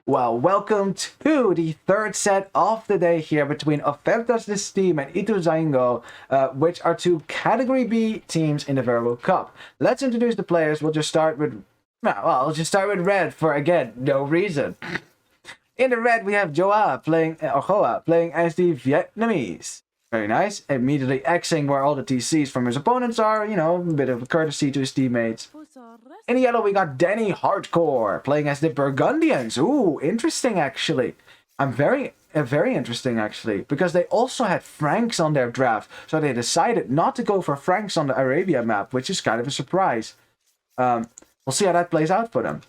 Well, welcome to the third set of the day here between Ofertas this team and Ituzaingo, which are two Category B teams in the Virgo Cup. Let's introduce the players. We'll just start with, we'll just start with red for, again, no reason. In the red, we have Joa playing, playing as the Vietnamese. Very nice. Immediately Xing where all the TCs from his opponents are, you know, a bit of a courtesy to his teammates. In the yellow, we got Danny Hardcore playing as the Burgundians. Ooh, interesting actually. Very interesting actually, because they also had Franks on their draft, so they decided not to go for Franks on the Arabia map, which is kind of a surprise. We'll see how that plays out for them.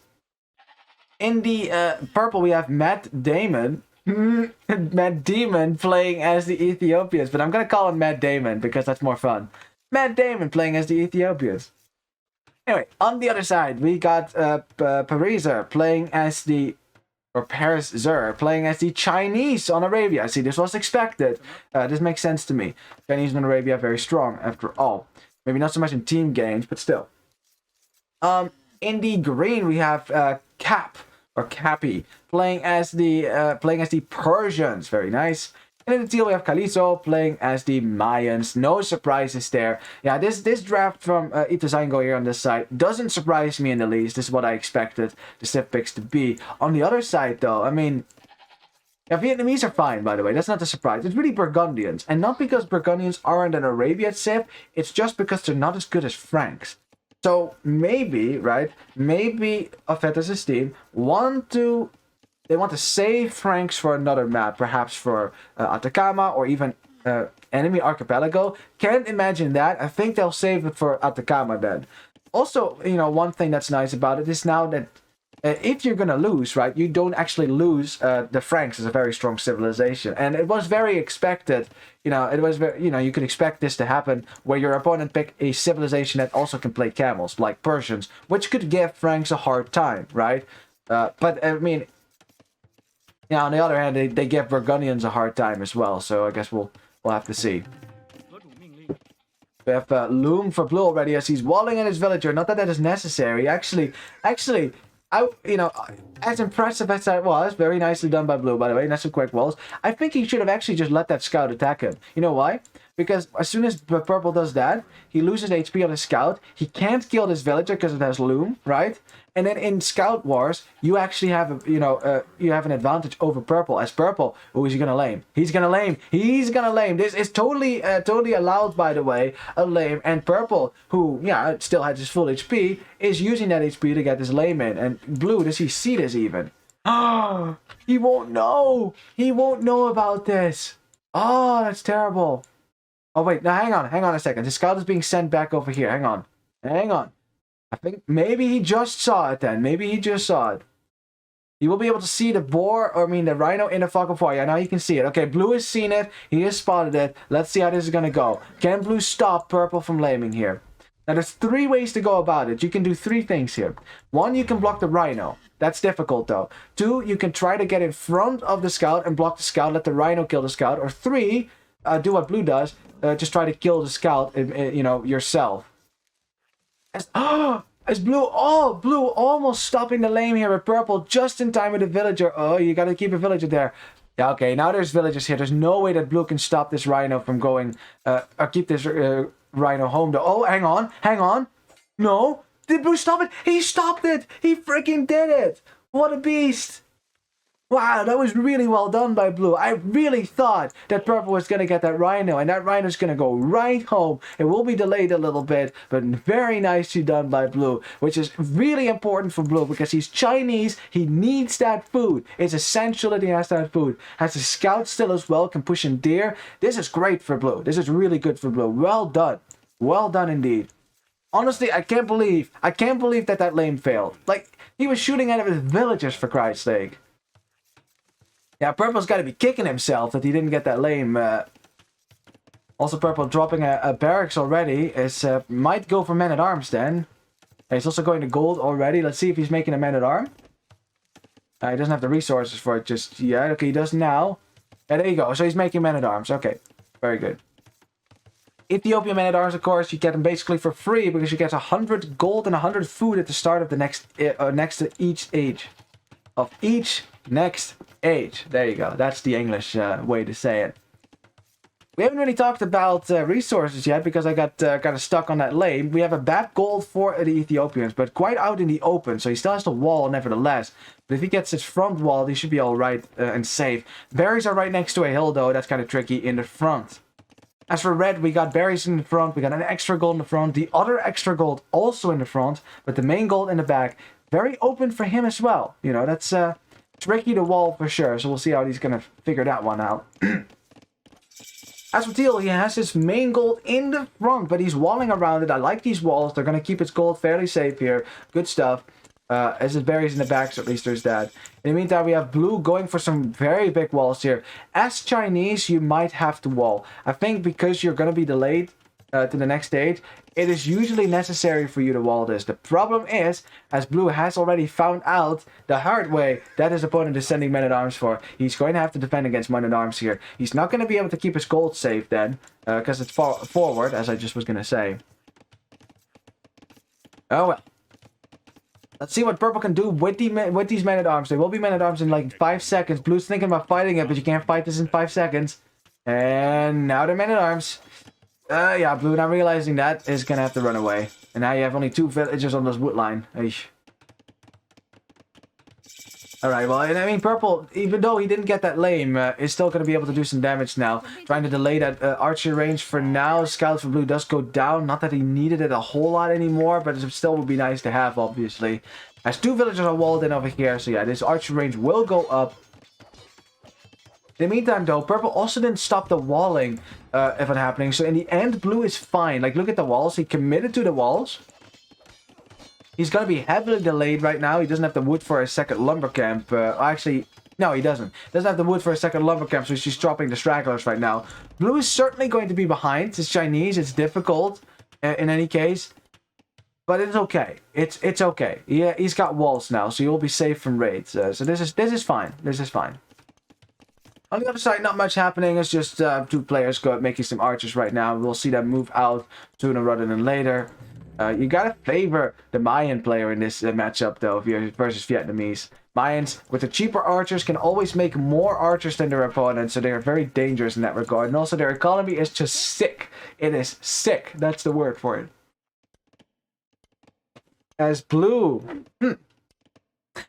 In the purple, we have Matt Damon. Matt Damon playing as the Ethiopians, but I'm gonna call him Matt Damon because that's more fun. Matt Damon playing as the Ethiopians. Anyway, on the other side, we got Pariser playing as the, or Paris Zer playing as the Chinese on Arabia. See, this was expected. This makes sense to me. Chinese on Arabia are very strong, after all. Maybe not so much in team games, but still. In the green, we have Cap, or Cappy, playing as the Persians. Very nice. And in the teal, we have Kaliso playing as the Mayans. No surprises there. Yeah, this draft from Ituzaingo here on this side doesn't surprise me in the least. This is what I expected the Civ picks to be. On the other side, though, I mean, yeah, Vietnamese are fine, by the way. That's not a surprise. It's really Burgundians. And not because Burgundians aren't an Arabian Civ, it's just because they're not as good as Franks. So maybe, right, maybe Ofertas' team want to save Franks for another map, perhaps for Atacama or even Enemy Archipelago. Can't imagine that. I think they'll save it for Atacama then. Also, you know, one thing that's nice about it is now that if you're gonna lose, right, you don't actually lose. The Franks is a very strong civilization, and it was very expected. You know, it was very, you know, you could expect this to happen where your opponent pick a civilization that also can play camels, like Persians, which could give Franks a hard time, right? But I mean, yeah, on the other hand, they give Burgundians a hard time as well, so I guess we'll have to see. We have Loom for blue already as he's walling in his villager. Not that is necessary. Actually, you know, as impressive as that was, very nicely done by blue, by the way, not some quick walls. I think he should have actually just let that scout attack him. You know why? Because as soon as purple does that, he loses HP on his scout. He can't kill this villager because it has Loom, right? And then in Scout Wars, you actually have you have an advantage over purple. As purple, who is he gonna lame? He's gonna lame. He's gonna lame. This is totally allowed, by the way, a lame. And purple, who still has his full HP, is using that HP to get this lame in. And blue, does he see this even? Ah, he won't know. He won't know about this. Oh, that's terrible. Oh wait, now hang on a second. The scout is being sent back over here. Hang on. I think maybe he just saw it then. Maybe he just saw it. He will be able to see the boar, or I mean the rhino in the fog of war. Yeah, now you can see it. Okay, blue has seen it. He has spotted it. Let's see how this is going to go. Can blue stop purple from laming here? Now there's three ways to go about it. You can do three things here. One, you can block the rhino. That's difficult though. Two, you can try to get in front of the scout and block the scout. Let the rhino kill the scout. Or three, do what blue does. Just try to kill the scout, you know, yourself. As blue almost stopping the lame here with purple just in time with the villager. Oh, you gotta keep a villager there. Yeah, okay, now there's villagers here. There's no way that blue can stop this rhino from going, or keep this rhino home though. Oh, hang on. No, did blue stop it? He stopped it. He freaking did it. What a beast. Wow, that was really well done by blue. I really thought that purple was going to get that rhino, and that rhino is going to go right home. It will be delayed a little bit, but very nicely done by blue, which is really important for blue because he's Chinese. He needs that food. It's essential that he has that food. Has a scout still as well, can push in deer. This is great for blue. This is really good for blue. Well done. Well done indeed. Honestly, I can't believe that lame failed. Like, he was shooting at his villagers, for Christ's sake. Yeah, purple's got to be kicking himself that he didn't get that lame. Also, purple dropping a barracks already is might go for men-at-arms then. He's also going to gold already. Let's see if he's making a man-at-arm. He doesn't have the resources for it just yet. Okay, he does now. Yeah, there you go. So he's making men-at-arms. Okay, very good. Ethiopian men-at-arms, of course, you get them basically for free because you get 100 gold and 100 food at the start of the next to each age of each Next age. There you go. That's the English way to say it. We haven't really talked about resources yet because I got kind of stuck on that lane. We have a bad gold for the Ethiopians, but quite out in the open, so he still has the wall nevertheless. But if he gets his front wall, he should be alright and safe. Berries are right next to a hill though, that's kind of tricky in the front. As for red, we got berries in the front, we got an extra gold in the front, the other extra gold also in the front, but the main gold in the back. Very open for him as well. You know, that's tricky to wall for sure, so we'll see how he's going to figure that one out. As for teal, he has his main gold in the front, but he's walling around it. I like these walls. They're going to keep his gold fairly safe here. Good stuff. As his berries in the back, so at least there's that. In the meantime, we have blue going for some very big walls here. As Chinese, you might have to wall. I think because you're going to be delayed to the next stage, it is usually necessary for you to wall this. The problem is, as blue has already found out the hard way that his opponent is sending men-at-arms for, he's going to have to defend against men-at-arms here. He's not going to be able to keep his gold safe then, because it's forward, as I just was going to say. Oh well. Let's see what purple can do with these men-at-arms. They will be men-at-arms in like 5 seconds. Blue's thinking about fighting it, but you can't fight this in 5 seconds. And now they're men-at-arms. Yeah, blue now realizing that is gonna have to run away. And now you have only 2 villagers on this wood line. Eesh. Alright, well, I mean, purple, even though he didn't get that lame, is still gonna be able to do some damage now. Trying to delay that archer range for now. Scouts for blue does go down. Not that he needed it a whole lot anymore, but it still would be nice to have, obviously. As 2 villagers are walled in over here, so yeah, this archer range will go up. In the meantime, though, purple also didn't stop the walling of it happening. So in the end, blue is fine. Like, look at the walls. He committed to the walls. He's going to be heavily delayed right now. He doesn't have the wood for a second lumber camp. Actually, no, he doesn't. Doesn't have the wood for a second lumber camp, so he's just dropping the stragglers right now. Blue is certainly going to be behind. It's Chinese. It's difficult in any case. But it's okay. It's okay. Yeah, he's got walls now, so you'll be safe from raids. So this is fine. This is fine. On the other side, not much happening. It's just 2 players making some archers right now. We'll see them move out sooner rather than later. You gotta favor the Mayan player in this matchup, though, if you're versus Vietnamese. Mayans, with the cheaper archers, can always make more archers than their opponents, so they are very dangerous in that regard. And also, their economy is just sick. It is sick. That's the word for it. As blue...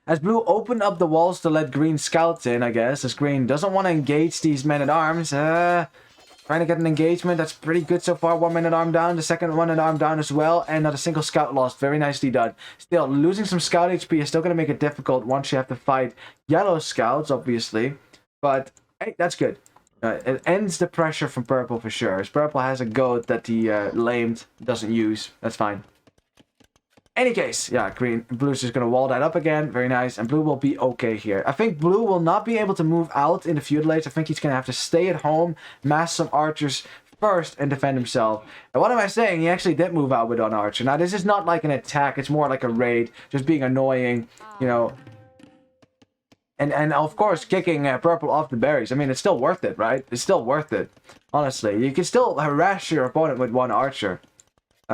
As blue opened up the walls to let green scouts in, I guess, as green doesn't want to engage these men-at-arms. Trying to get an engagement. That's pretty good so far. 1 men-at-arm down. The second men-at-arm down as well. And not a single scout lost. Very nicely done. Still, losing some scout HP is still going to make it difficult once you have to fight yellow scouts, obviously. But, hey, that's good. It ends the pressure from purple for sure. As purple has a goat that the lamed doesn't use. That's fine. Any case, yeah, blue's just gonna wall that up again. Very nice, and blue will be okay here. I think blue will not be able to move out in the feudalates. I think he's gonna have to stay at home, mass some archers first, and defend himself. And what am I saying? He actually did move out with an archer. Now, this is not like an attack. It's more like a raid, just being annoying, you know. And of course, kicking purple off the berries. I mean, it's still worth it, right? It's still worth it. Honestly, you can still harass your opponent with 1 archer.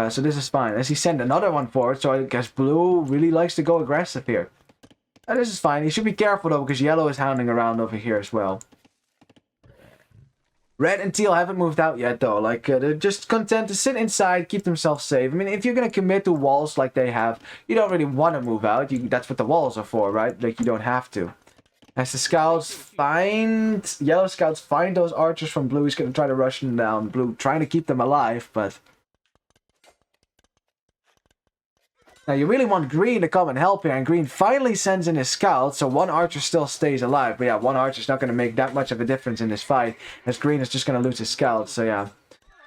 So this is fine. As he sent another one forward, so I guess blue really likes to go aggressive here. And this is fine. He should be careful though, because yellow is hounding around over here as well. Red and teal haven't moved out yet though. Like, they're just content to sit inside, keep themselves safe. I mean, if you're going to commit to walls like they have, you don't really want to move out. That's what the walls are for, right? Like, you don't have to. As the scouts find... Yellow scouts find those archers from blue, he's going to try to rush them down. Blue trying to keep them alive, but... Now, you really want green to come and help here, and green finally sends in his scout, so 1 archer still stays alive. But yeah, 1 archer's not going to make that much of a difference in this fight, as green is just going to lose his scout. So yeah,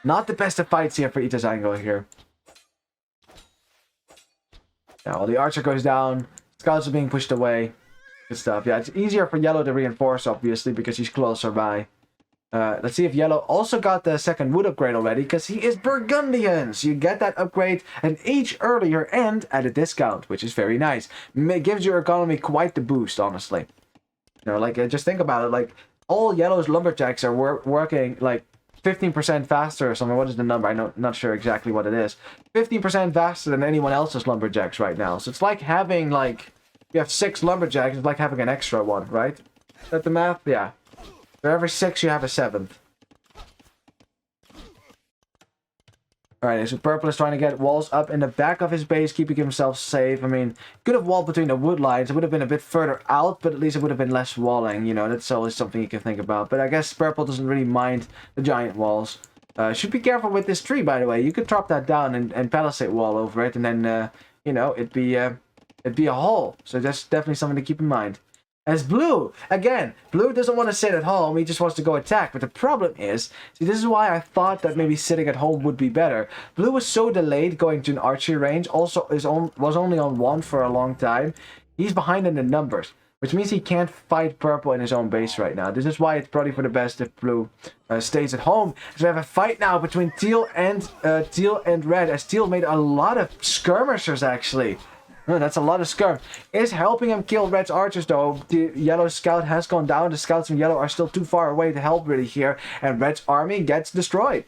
not the best of fights here for Ituzaingo here. Now, well, the archer goes down, scouts are being pushed away. Good stuff. Yeah, it's easier for yellow to reinforce, obviously, because he's closer by. Let's see if yellow also got the second wood upgrade already, because he is Burgundian. So you get that upgrade an age earlier and at a discount, which is very nice. It gives your economy quite the boost, honestly. You know, like, just think about it. Like, all yellow's lumberjacks are working, like, 15% faster or something. What is the number? I'm not sure exactly what it is. 15% faster than anyone else's lumberjacks right now. So it's like having, like, you have 6 lumberjacks, it's like having an extra one, right? Is that the math? Yeah. For every 6, you have a 7th. Alright, so purple is trying to get walls up in the back of his base, keeping himself safe. I mean, could have walled between the wood lines. It would have been a bit further out, but at least it would have been less walling. You know, that's always something you can think about. But I guess purple doesn't really mind the giant walls. Should be careful with this tree, by the way. You could drop that down and palisade wall over it, and then, you know, it'd be a hole. So that's definitely something to keep in mind. As blue, again, blue doesn't want to sit at home, he just wants to go attack. But the problem is, see, this is why I thought that maybe sitting at home would be better. Blue was so delayed going to an archery range, also was only on 1 for a long time. He's behind in the numbers, which means he can't fight purple in his own base right now. This is why it's probably for the best if blue stays at home. So we have a fight now between teal and red, as teal made a lot of skirmishers actually. Oh, that's a lot of skirm. Is helping him kill red's archers though. The yellow scout has gone down. The scouts from yellow are still too far away to help really here. And red's army gets destroyed.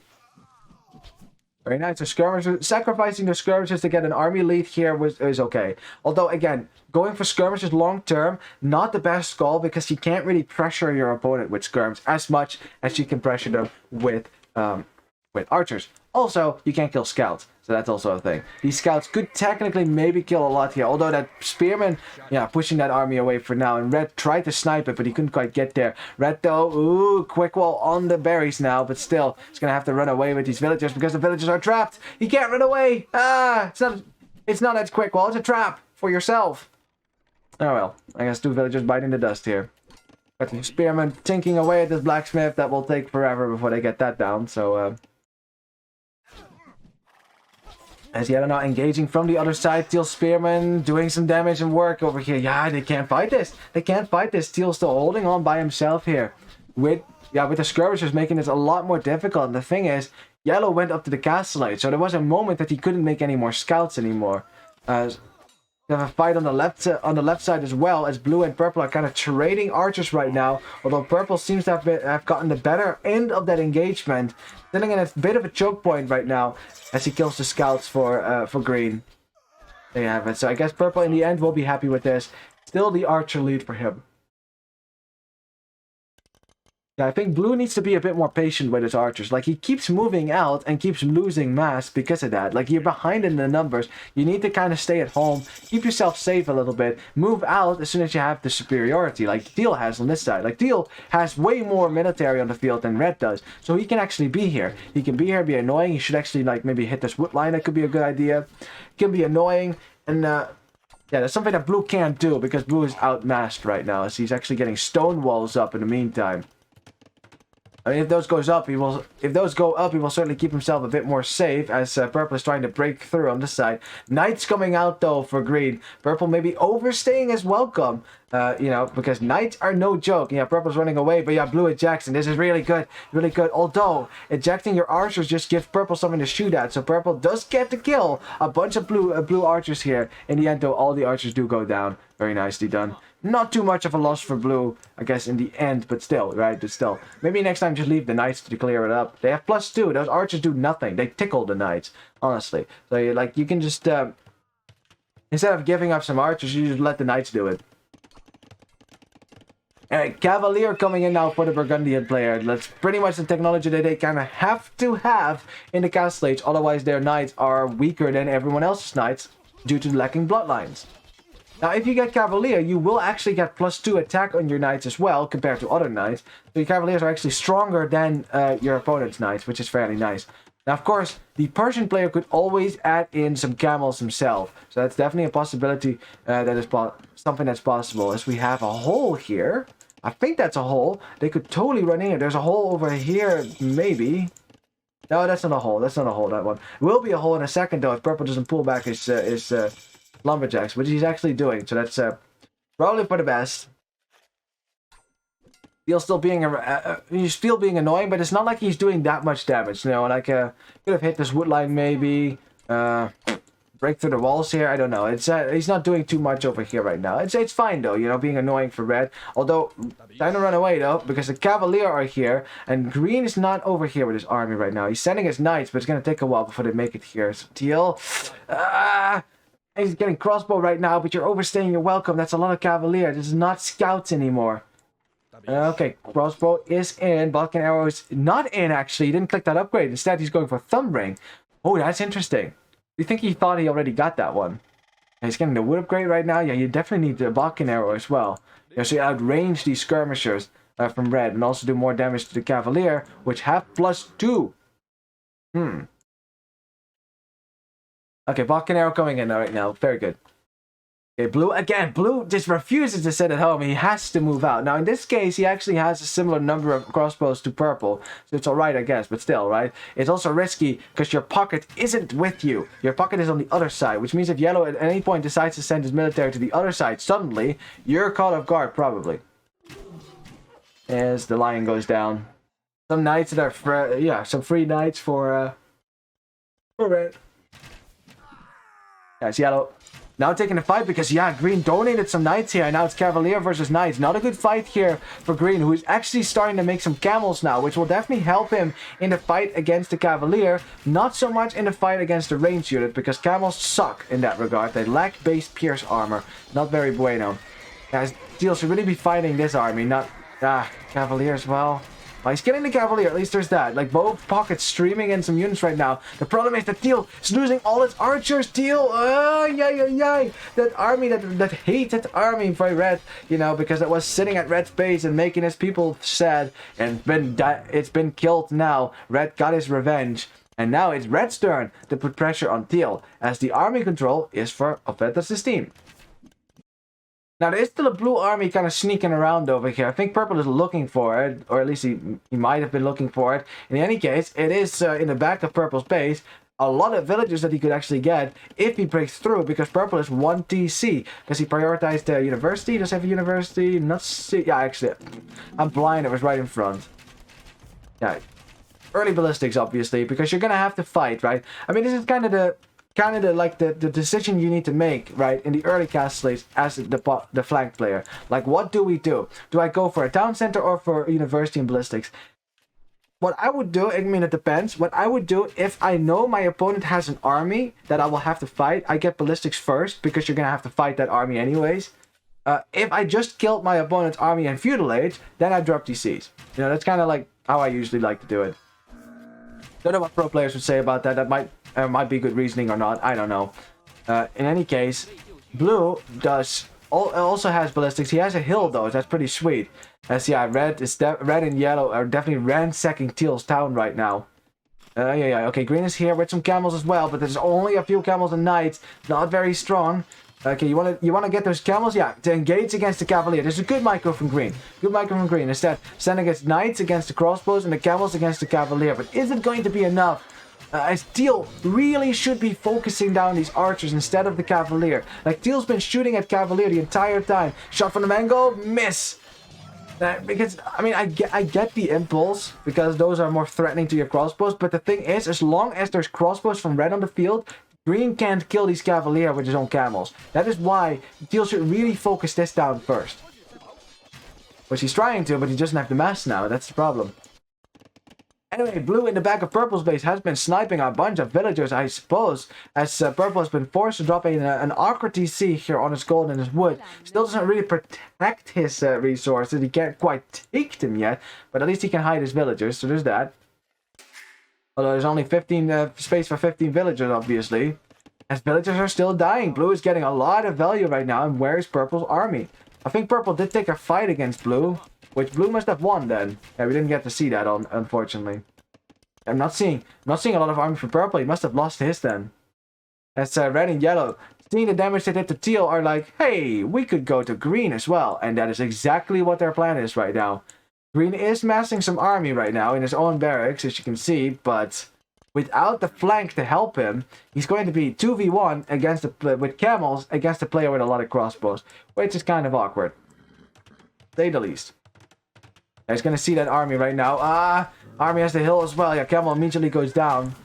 Very nice. The skirmishers, sacrificing the skirmishers to get an army lead here is okay. Although again, going for skirmishers long term, not the best call because you can't really pressure your opponent with skirms as much as you can pressure them with archers. Also, you can't kill scouts, so that's also a thing. These scouts could technically maybe kill a lot here, although that spearman, yeah, pushing that army away for now. And red tried to snipe it, but he couldn't quite get there. Red though, ooh, quick wall on the berries now, but still, he's gonna have to run away with these villagers because the villagers are trapped. He can't run away. Ah, it's not a quick wall, it's a trap for yourself. Oh well, I guess 2 villagers biting the dust here. Got the spearman tinking away at this blacksmith. That will take forever before they get that down, so as Yellow now engaging from the other side, Teal Spearman doing some damage and work over here. Yeah, they can't fight this. They can't fight this. Teal still holding on by himself here. With the skirmishers making this a lot more difficult. And the thing is, Yellow went up to the castle age, so there was a moment that he couldn't make any more scouts anymore. They have a fight on the left side as well, as blue and purple are kind of trading archers right now. Although purple seems to have gotten the better end of that engagement, sitting in a bit of a choke point right now as he kills the scouts for green. There you have it. So I guess purple in the end will be happy with this. Still the archer lead for him. Yeah, I think blue needs to be a bit more patient with his archers. Like, he keeps moving out and keeps losing mass because of that. Like, you're behind in the numbers. You need to kind of stay at home, keep yourself safe a little bit, move out as soon as you have the superiority, like Teal has on this side. Like, Teal has way more military on the field than red does, so he can actually be here. He can be here, be annoying. He should actually, like, maybe hit this wood line. That could be a good idea. It can be annoying, and yeah, that's something that blue can't do because blue is outmassed right now, as he's actually getting stone walls up in the meantime. I mean, if those go up, he will certainly keep himself a bit more safe, as purple is trying to break through on this side. Knights coming out though for green. Purple maybe overstaying his welcome, you know, because knights are no joke. Yeah, purple's running away, but yeah, blue ejects, and this is really good, really good. Although ejecting your archers just gives purple something to shoot at, so purple does get to kill a bunch of blue archers here. In the end, though, all the archers do go down. Very nicely done. Not too much of a loss for blue, I guess, in the end, but still, right? But still. Maybe next time just leave the knights to clear it up. They have +2. Those archers do nothing. They tickle the knights, honestly. So, you can just, instead of giving up some archers, you just let the knights do it. Alright, Cavalier coming in now for the Burgundian player. That's pretty much the technology that they kind of have to have in the castle age. Otherwise, their knights are weaker than everyone else's knights due to lacking bloodlines. Now, if you get Cavalier, you will actually get +2 attack on your knights as well, compared to other knights. So your Cavaliers are actually stronger than your opponent's knights, which is fairly nice. Now, of course, the Persian player could always add in some camels himself. So that's definitely a possibility, that is something that's possible. As we have a hole here. I think that's a hole. They could totally run in here. There's a hole over here, maybe. No, that's not a hole. That's not a hole, that one. It will be a hole in a second, though, if purple doesn't pull back his lumberjacks, which he's actually doing, so that's probably for the best. He's still being annoying, but it's not like he's doing that much damage. You know, like could have hit this wood line maybe, break through the walls here. I don't know. It's he's not doing too much over here right now. It's fine though. You know, being annoying for red. Although trying to run away though, because the Cavalier are here and green is not over here with his army right now. He's sending his knights, but it's gonna take a while before they make it here. So Teal, He's getting crossbow right now, but you're overstaying your welcome. That's a lot of cavalier. This is not scouts anymore. Okay, crossbow is in. Balkan arrow is not in, actually. He didn't click that upgrade. Instead, he's going for thumb ring. Oh, that's interesting. You think he thought he already got that one? He's getting the wood upgrade right now. Yeah, you definitely need the Balkan arrow as well. Yeah, so you outrange these skirmishers from red and also do more damage to the cavalier, which have +2. Okay, Balkan arrow coming in right now. Very good. Okay, blue again. Blue just refuses to sit at home. He has to move out. Now, in this case, he actually has a similar number of crossbows to purple. So it's alright, I guess. But still, right? It's also risky because your pocket isn't with you. Your pocket is on the other side. Which means if yellow at any point decides to send his military to the other side, suddenly, you're caught off guard, probably. As the lion goes down. Some knights that are... yeah, some free knights for red. Yeah, it's yellow. Now taking the fight because, yeah, green donated some knights here. And now it's cavalier versus knights. Not a good fight here for green, who is actually starting to make some camels now, which will definitely help him in the fight against the cavalier. Not so much in the fight against the ranged unit, because camels suck in that regard. They lack base pierce armor. Not very bueno. Guys, Teal should really be fighting this army, not... cavalier as well. Well, he's getting the cavalier, at least there's that. Like, both pockets streaming in some units right now. The problem is that Teal is losing all its archers. Teal, that army, that hated army for red, you know, because it was sitting at red's base and making his people sad. And it's been killed now. Red got his revenge. And now it's red's turn to put pressure on Teal, as the army control is for Ofertas' team. Now, there is still a blue army kind of sneaking around over here. I think purple is looking for it, or at least he might have been looking for it. In any case, it is in the back of purple's base. A lot of villages that he could actually get if he breaks through, because purple is 1 TC. Because he prioritized the university. Does he have a university? Not see. Yeah, actually, I'm blind. It was right in front. Yeah, early ballistics, obviously, because you're gonna have to fight, right? I mean, this is kind of the decision you need to make, right, in the early castle as the flank player. Like, what do we do? Do I go for a town center or for university and ballistics? What I would do, I mean, it depends. What I would do, if I know my opponent has an army that I will have to fight, I get ballistics first, because you're gonna have to fight that army anyways. If I just killed my opponent's army in feudal age, then I drop DCs. You know, that's kind of like how I usually like to do it. Don't know what pro players would say about that. That might be good reasoning or not. I don't know. In any case, blue also has ballistics. He has a hill though. That's pretty sweet. As yeah, red and yellow are definitely ransacking Teal's town right now. Yeah. Okay, green is here with some camels as well, but there's only a few camels and knights. Not very strong. Okay, you wanna get those camels? Yeah, to engage against the cavalier. There's a good micro from green. Good micro from green. Instead, sending its knights against the crossbows and the camels against the cavalier. But is it going to be enough? As Teal really should be focusing down these archers instead of the cavalier. Like, Teal's been shooting at cavalier the entire time. Shot from the mango, miss. Because, I mean, I get the impulse, because those are more threatening to your crossbows. But the thing is, as long as there's crossbows from red on the field, green can't kill these cavalier with his own camels. That is why Teal should really focus this down first. Which he's trying to, but he doesn't have the mass now. That's the problem. Anyway, blue in the back of purple's base has been sniping a bunch of villagers, I suppose, as purple has been forced to drop an awkward TC here on his gold and his wood. Still doesn't really protect his resources. He can't quite take them yet, but at least he can hide his villagers, so there's that. Although there's only 15 space for 15 villagers, obviously. As villagers are still dying. Blue is getting a lot of value right now, and where is purple's army? I think purple did take a fight against blue. Which blue must have won then. Yeah, we didn't get to see that, unfortunately. I'm not seeing a lot of army for purple. He must have lost his then. As red and yellow, seeing the damage they did to Teal, are like, hey, we could go to green as well. And that is exactly what their plan is right now. Green is massing some army right now in his own barracks, as you can see, but without the flank to help him, he's going to be 2v1 against with camels against a player with a lot of crossbows, which is kind of awkward. Say the least. He's gonna see that army right now. Army has the hill as well. Yeah, camel immediately goes down.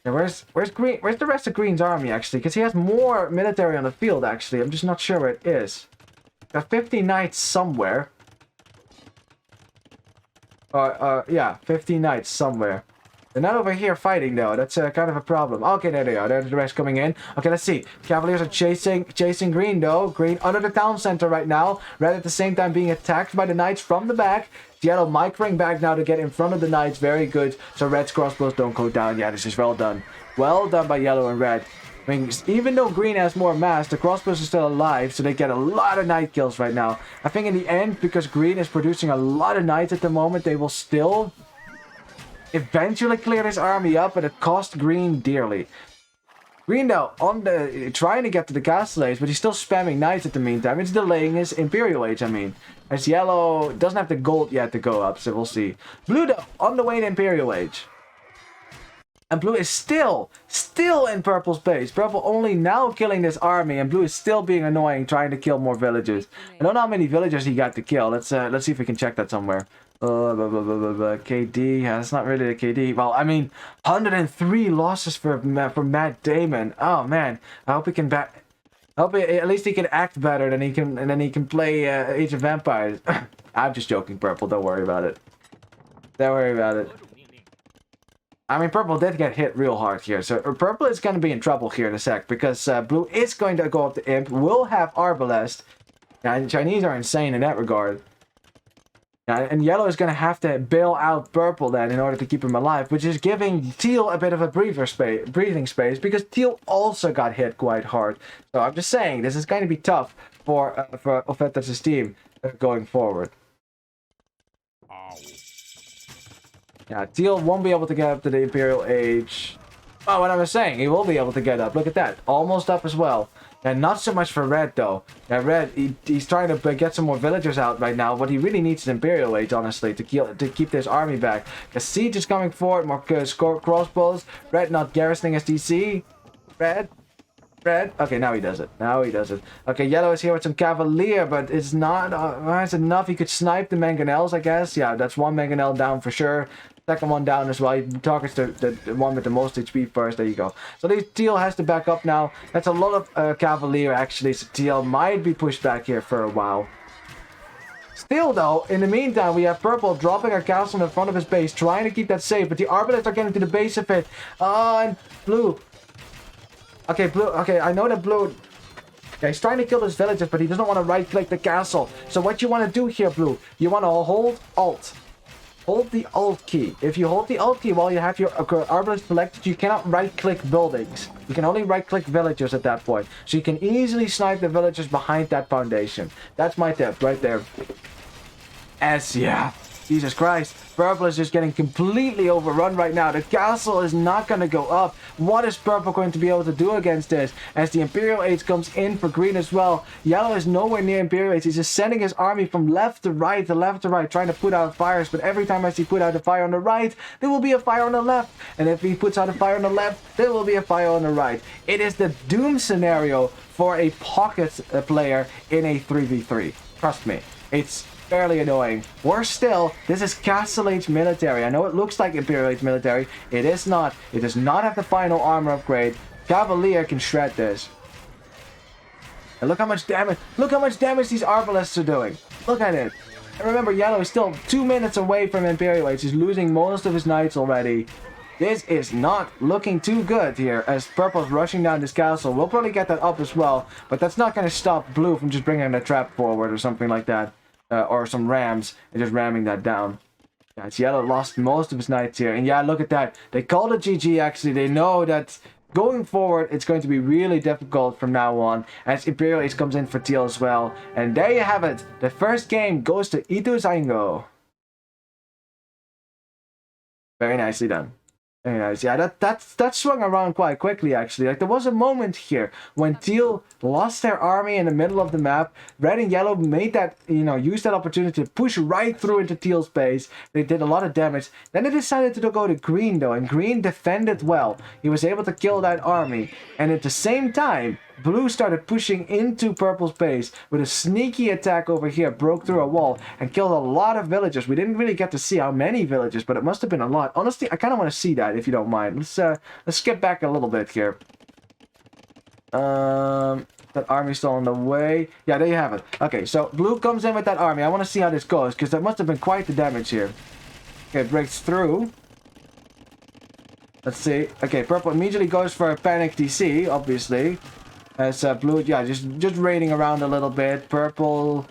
Yeah, where's green? Where's the rest of green's army actually? Because he has more military on the field actually. I'm just not sure where it is. Got 50 knights somewhere. Yeah, 50 knights somewhere. They're not over here fighting though. That's kind of a problem. Okay, there they are. There's the rest coming in. Okay, let's see. Cavaliers are chasing green though. Green under the town center right now. Red at the same time being attacked by the knights from the back. Yellow microing back now to get in front of the knights. Very good. So red's crossbows don't go down. Yeah, this is well done. Well done by yellow and red. I mean, even though green has more mass, the crossbows are still alive, so they get a lot of knight kills right now. I think in the end, because green is producing a lot of knights at the moment, they will still eventually clear this army up, but it cost green dearly. Green though, trying to get to the castle age, but he's still spamming knights at the meantime. It's delaying his imperial age, I mean. As yellow doesn't have the gold yet to go up, so we'll see. Blue though, on the way to imperial age. And blue is still in purple's base. Purple only now killing this army, and blue is still being annoying, trying to kill more villagers. I don't know how many villagers he got to kill. Let's see if we can check that somewhere. KD, yeah, that's not really a KD. Well, I mean, 103 losses for Matt Damon. Oh man, I hope he can at least he can act better than he can, and then he can play Age of Empires. I'm just joking, Purple. Don't worry about it. Don't worry about it. I mean, purple did get hit real hard here, so purple is going to be in trouble here in a sec, because blue is going to go up the imp, will have Arbalest. And Chinese are insane in that regard. And yellow is going to have to bail out purple then in order to keep him alive, which is giving teal a bit of a breathing space, because teal also got hit quite hard. So I'm just saying, this is going to be tough for Ofertas' team going forward. Yeah, teal won't be able to get up to the imperial age. Oh, what I was saying, he will be able to get up. Look at that, almost up as well. And not so much for red though. Yeah, red, he's trying to get some more villagers out right now. What he really needs is imperial age, honestly, to keep this army back. Because siege is coming forward, more crossbows. Red not garrisoning his DC. Red. Okay, now he does it. Okay, yellow is here with some cavalier, but it's not it's enough. He could snipe the mangonels, I guess. Yeah, that's one mangonel down for sure. Second one down as well. He targets the one with the most HP first. There you go. So teal has to back up now. That's a lot of cavalier actually. So teal might be pushed back here for a while. Still though, in the meantime, we have purple dropping a castle in front of his base, trying to keep that safe. But the arbalists are getting to the base of it. And blue. Okay, blue. Okay, I know that blue. Yeah, he's trying to kill his villagers, but he doesn't want to right-click the castle. So what you want to do here, blue? You want to hold Alt. Hold the Alt key. If you hold the Alt key while you have your arbalist selected, you cannot right-click buildings. You can only right-click villagers at that point. So you can easily snipe the villagers behind that foundation. That's my tip right there. Yeah. Jesus Christ. Purple is just getting completely overrun right now. The castle is not going to go up. What is purple going to be able to do against this? As the Imperial Age comes in for green as well. Yellow is nowhere near Imperial Age. He's just sending his army from left to right, trying to put out fires. But every time I see put out a fire on the right, there will be a fire on the left. And if he puts out a fire on the left, there will be a fire on the right. It is the doom scenario for a pocket player in a 3v3. Trust me. It's fairly annoying. Worse still, this is Castle Age military. I know it looks like Imperial Age military. It is not. It does not have the final armor upgrade. Cavalier can shred this. And look how much damage. Look how much damage these arbalists are doing. Look at it. And remember, yellow is still 2 minutes away from Imperial Age. He's losing most of his knights already. This is not looking too good here, as purple's rushing down this castle. We'll probably get that up as well, but that's not going to stop blue from just bringing a trap forward or something like that. Or some rams, and just ramming that down. Yeah, it's yellow lost most of his knights here. And yeah, look at that. They called it GG actually. They know that going forward, it's going to be really difficult from now on, as Imperial Age comes in for teal as well. And there you have it. The first game goes to Ituzaingo. Very nicely done. Very nice. Yeah, that swung around quite quickly actually. Like there was a moment here when teal lost their army in the middle of the map. Red and yellow made that, used that opportunity to push right through into teal's base. They did a lot of damage. Then they decided to go to green though, and green defended well. He was able to kill that army. And at the same time, blue started pushing into purple's base with a sneaky attack over here, broke through a wall and killed a lot of villagers. We didn't really get to see how many villagers, but it must have been a lot. Honestly, I kind of want to see that if you don't mind. Let's skip back a little bit here. That army's still on the way. Yeah, there you have it. Okay, so blue comes in with that army. I want to see how this goes, because that must have been quite the damage here. Okay, it breaks through. Let's see. Okay, purple immediately goes for a panic DC, obviously. As blue, yeah, just raiding around a little bit. Purple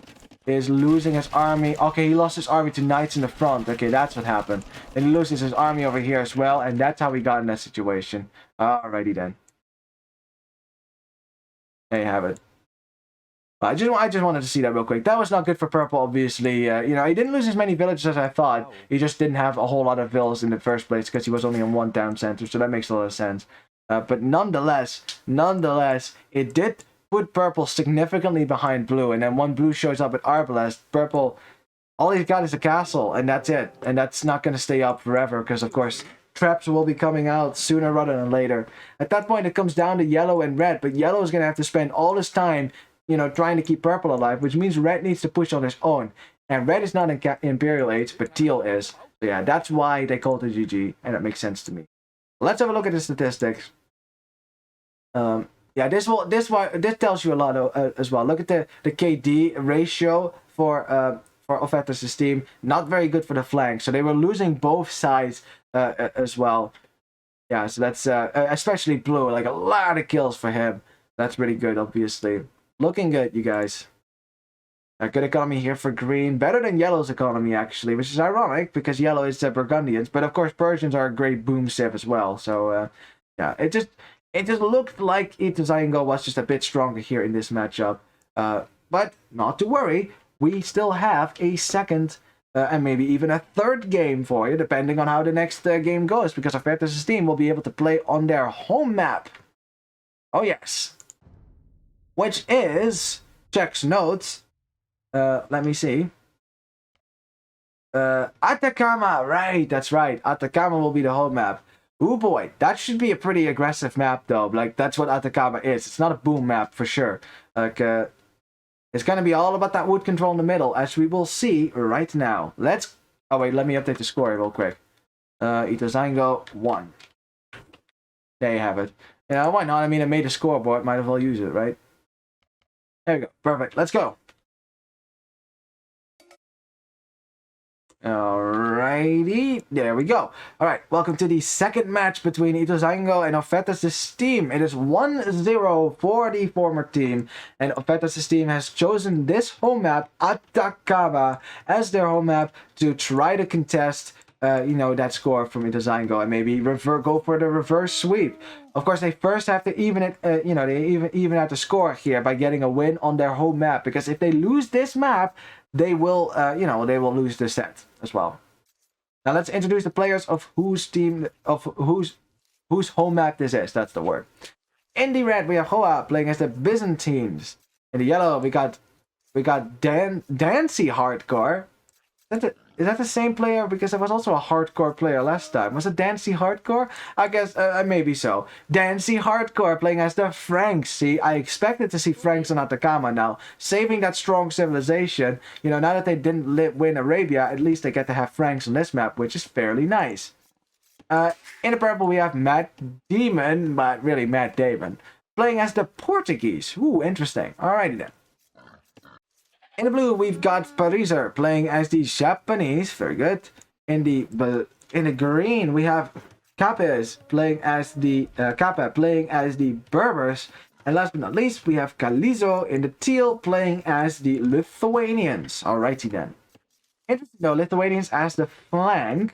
is losing his army. Okay, he lost his army to knights in the front. Okay, that's what happened. And he loses his army over here as well, and that's how we got in that situation. Alrighty then. There you have it. I just wanted to see that real quick. That was not good for purple, obviously. You know, he didn't lose as many villages as I thought. He just didn't have a whole lot of villas in the first place because he was only on one town center, so that makes a lot of sense. But nonetheless, it did put purple significantly behind blue. And then when blue shows up at Arbalest, purple, all he's got is a castle, and that's it. And that's not going to stay up forever because, of course, traps will be coming out sooner rather than later. At that point, it comes down to yellow and red, but yellow is going to have to spend all his time, you know, trying to keep purple alive, which means red needs to push on his own. And red is not in Imperial Age, but teal is. So yeah, that's why they called it GG, and it makes sense to me. Let's have a look at the statistics. Yeah, this tells you a lot as well. Look at the KD ratio for Ofertas' team. Not very good for the flank, so they were losing both sides as well. Yeah, so that's especially blue, like a lot of kills for him. That's really good, obviously. Looking good, you guys. A good economy here for green. Better than yellow's economy, actually, which is ironic because yellow is Burgundians. But of course, Persians are a great boom sieve as well. So yeah, it just looked like Ituzaingo was just a bit stronger here in this matchup. But not to worry, we still have a second and maybe even a third game for you, depending on how the next game goes, because Ofertas' team will be able to play on their home map. Oh yes. Which is, checks notes, let me see. Atacama, right, that's right. Atacama will be the home map. Oh boy, that should be a pretty aggressive map though. Like, that's what Atacama is. It's not a boom map for sure. Like, it's gonna be all about that wood control in the middle, as we will see right now. Oh wait, let me update the score real quick. Ituzaingo 1. There you have it. Yeah, why not? I mean, I made a scoreboard, might as well use it, right? There we go. Perfect. Let's go. Alrighty. There we go. Alright, welcome to the second match between Ituzaingo and Ofertas' team. It is 1-0 for the former team. And Ofertas' team has chosen this home map, Atacama, as their home map to try to contest you know, that score from Ituzaingo and maybe go for the reverse sweep. Of course, they first have to even it. You know, they even have to score here by getting a win on their home map. Because if they lose this map, they will, you know, they will lose the set as well. Now let's introduce the players of whose home map this is. That's the word. In the red, we have Hoa playing as the Byzantines. In the yellow, we got Dancy Hardcore. Is that the same player? Because there was also a hardcore player last time. Was it Dancy Hardcore? I guess, maybe so. Dancy Hardcore playing as the Franks. See, I expected to see Franks on Atacama now. Saving that strong civilization. You know, now that they didn't win Arabia, at least they get to have Franks on this map, which is fairly nice. In the purple, we have Matt Damon, but really Matt Damon, playing as the Portuguese. Ooh, interesting. Alrighty then. In the blue, we've got Pariser playing as the Japanese. Very good. In the green, we have Capes playing as the Kappa playing as the Berbers. And last but not least, we have Kalizo in the teal playing as the Lithuanians. Alrighty then. Interesting though, Lithuanians as the flank.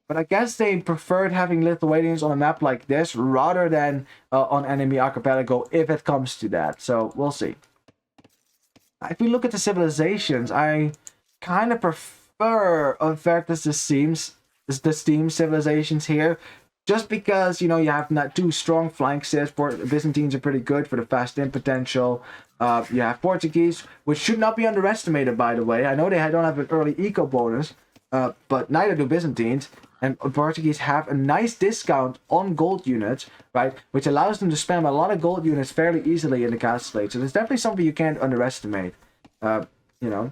But I guess they preferred having Lithuanians on a map like this rather than on enemy archipelago if it comes to that. So we'll see. If we look at the civilizations, I kind of prefer the Steam civilizations here, just because, you know, you have not two strong flank sieves. Byzantines are pretty good for the fast in potential. You have Portuguese, which should not be underestimated, by the way. I know they don't have an early eco bonus, but neither do Byzantines. And Portuguese have a nice discount on gold units, right? Which allows them to spam a lot of gold units fairly easily in the castle slate. So it's definitely something you can't underestimate, you know.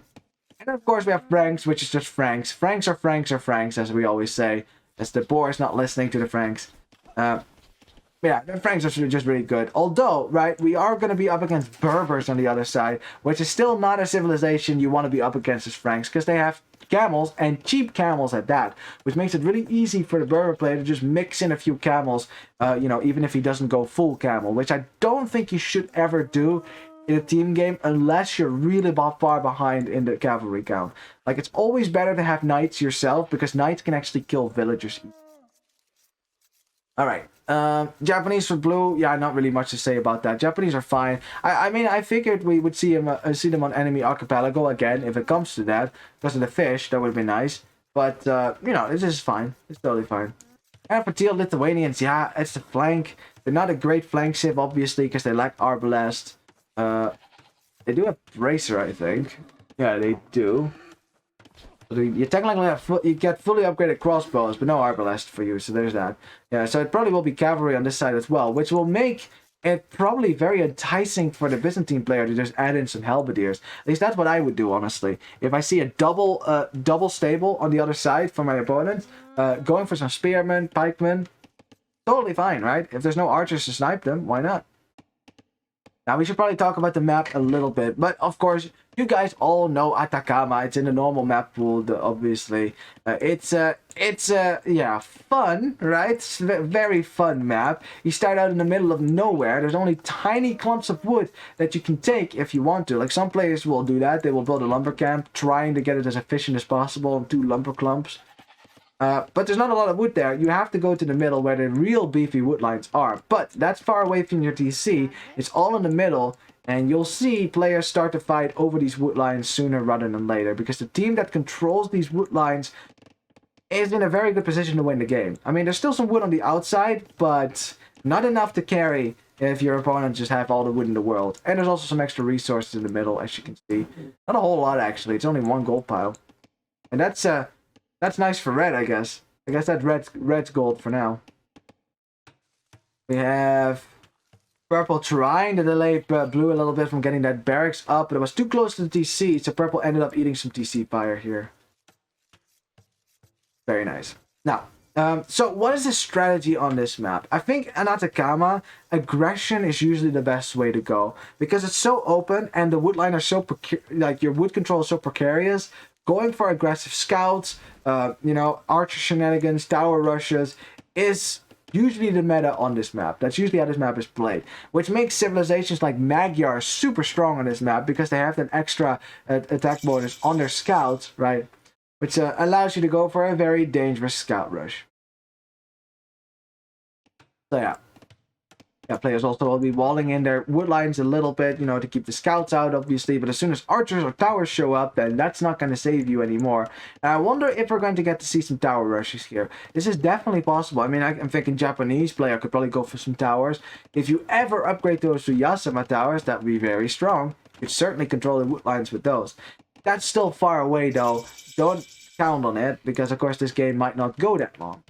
And of course we have Franks, which is just Franks. Franks are Franks are Franks, as we always say. As the Boer is not listening to the Franks. Yeah, the Franks are just really good. Although, right, we are going to be up against Berbers on the other side, which is still not a civilization you want to be up against as Franks, because they have camels, and cheap camels at that, which makes it really easy for the Berber player to just mix in a few camels, you know, even if he doesn't go full camel, which I don't think you should ever do in a team game unless you're really far behind in the cavalry count. Like, it's always better to have knights yourself, because knights can actually kill villagers. Alright, Japanese for blue, yeah, not really much to say about that. Japanese are fine. I mean, I figured we would see them on enemy archipelago again, if it comes to that. Because of the fish, that would have been nice. But, you know, this is fine. It's totally fine. And for teal Lithuanians, yeah, it's the flank. They're not a great flank civ, obviously, because they lack arbalest. They do have bracer, I think. Yeah, they do. You technically you get fully upgraded crossbows, but no arbalest for you, so there's that. Yeah, so it probably will be cavalry on this side as well, which will make it probably very enticing for the Byzantine player to just add in some halberdiers. At least that's what I would do, honestly. If I see a double stable on the other side for my opponent, going for some spearmen, pikemen, totally fine, right? If there's no archers to snipe them, why not? Now, we should probably talk about the map a little bit, but of course, you guys all know Atacama. It's in the normal map pool, obviously. Yeah, fun, right? It's a very fun map. You start out in the middle of nowhere. There's only tiny clumps of wood that you can take if you want to. Like, some players will do that. They will build a lumber camp, trying to get it as efficient as possible in 2 lumber clumps. But there's not a lot of wood there. You have to go to the middle where the real beefy wood lines are. But that's far away from your TC. It's all in the middle. And you'll see players start to fight over these wood lines sooner rather than later. Because the team that controls these wood lines is in a very good position to win the game. I mean, there's still some wood on the outside, but not enough to carry if your opponent just have all the wood in the world. And there's also some extra resources in the middle, as you can see. Not a whole lot, actually. It's only 1 gold pile. And that's nice for red, I guess. I guess that's red's gold for now. We have purple trying to delay blue a little bit from getting that barracks up, but it was too close to the TC, so purple ended up eating some TC fire here. Very nice. Now, so what is the strategy on this map? I think in Atacama, aggression is usually the best way to go, because it's so open and the wood line are so like your wood control is so precarious. Going for aggressive scouts, you know, archer shenanigans, tower rushes is usually the meta on this map. That's usually how this map is played, which makes civilizations like Magyar super strong on this map because they have that extra attack bonus on their scouts, right? Which allows you to go for a very dangerous scout rush. So yeah. Yeah, players also will be walling in their wood lines a little bit, you know, to keep the scouts out, obviously. But as soon as archers or towers show up, then that's not going to save you anymore. And I wonder if we're going to get to see some tower rushes here. This is definitely possible. I mean, I'm thinking Japanese player could probably go for some towers. If you ever upgrade those to Yasama towers, that would be very strong. You could certainly control the wood lines with those. That's still far away, though. Don't count on it, because, of course, this game might not go that long.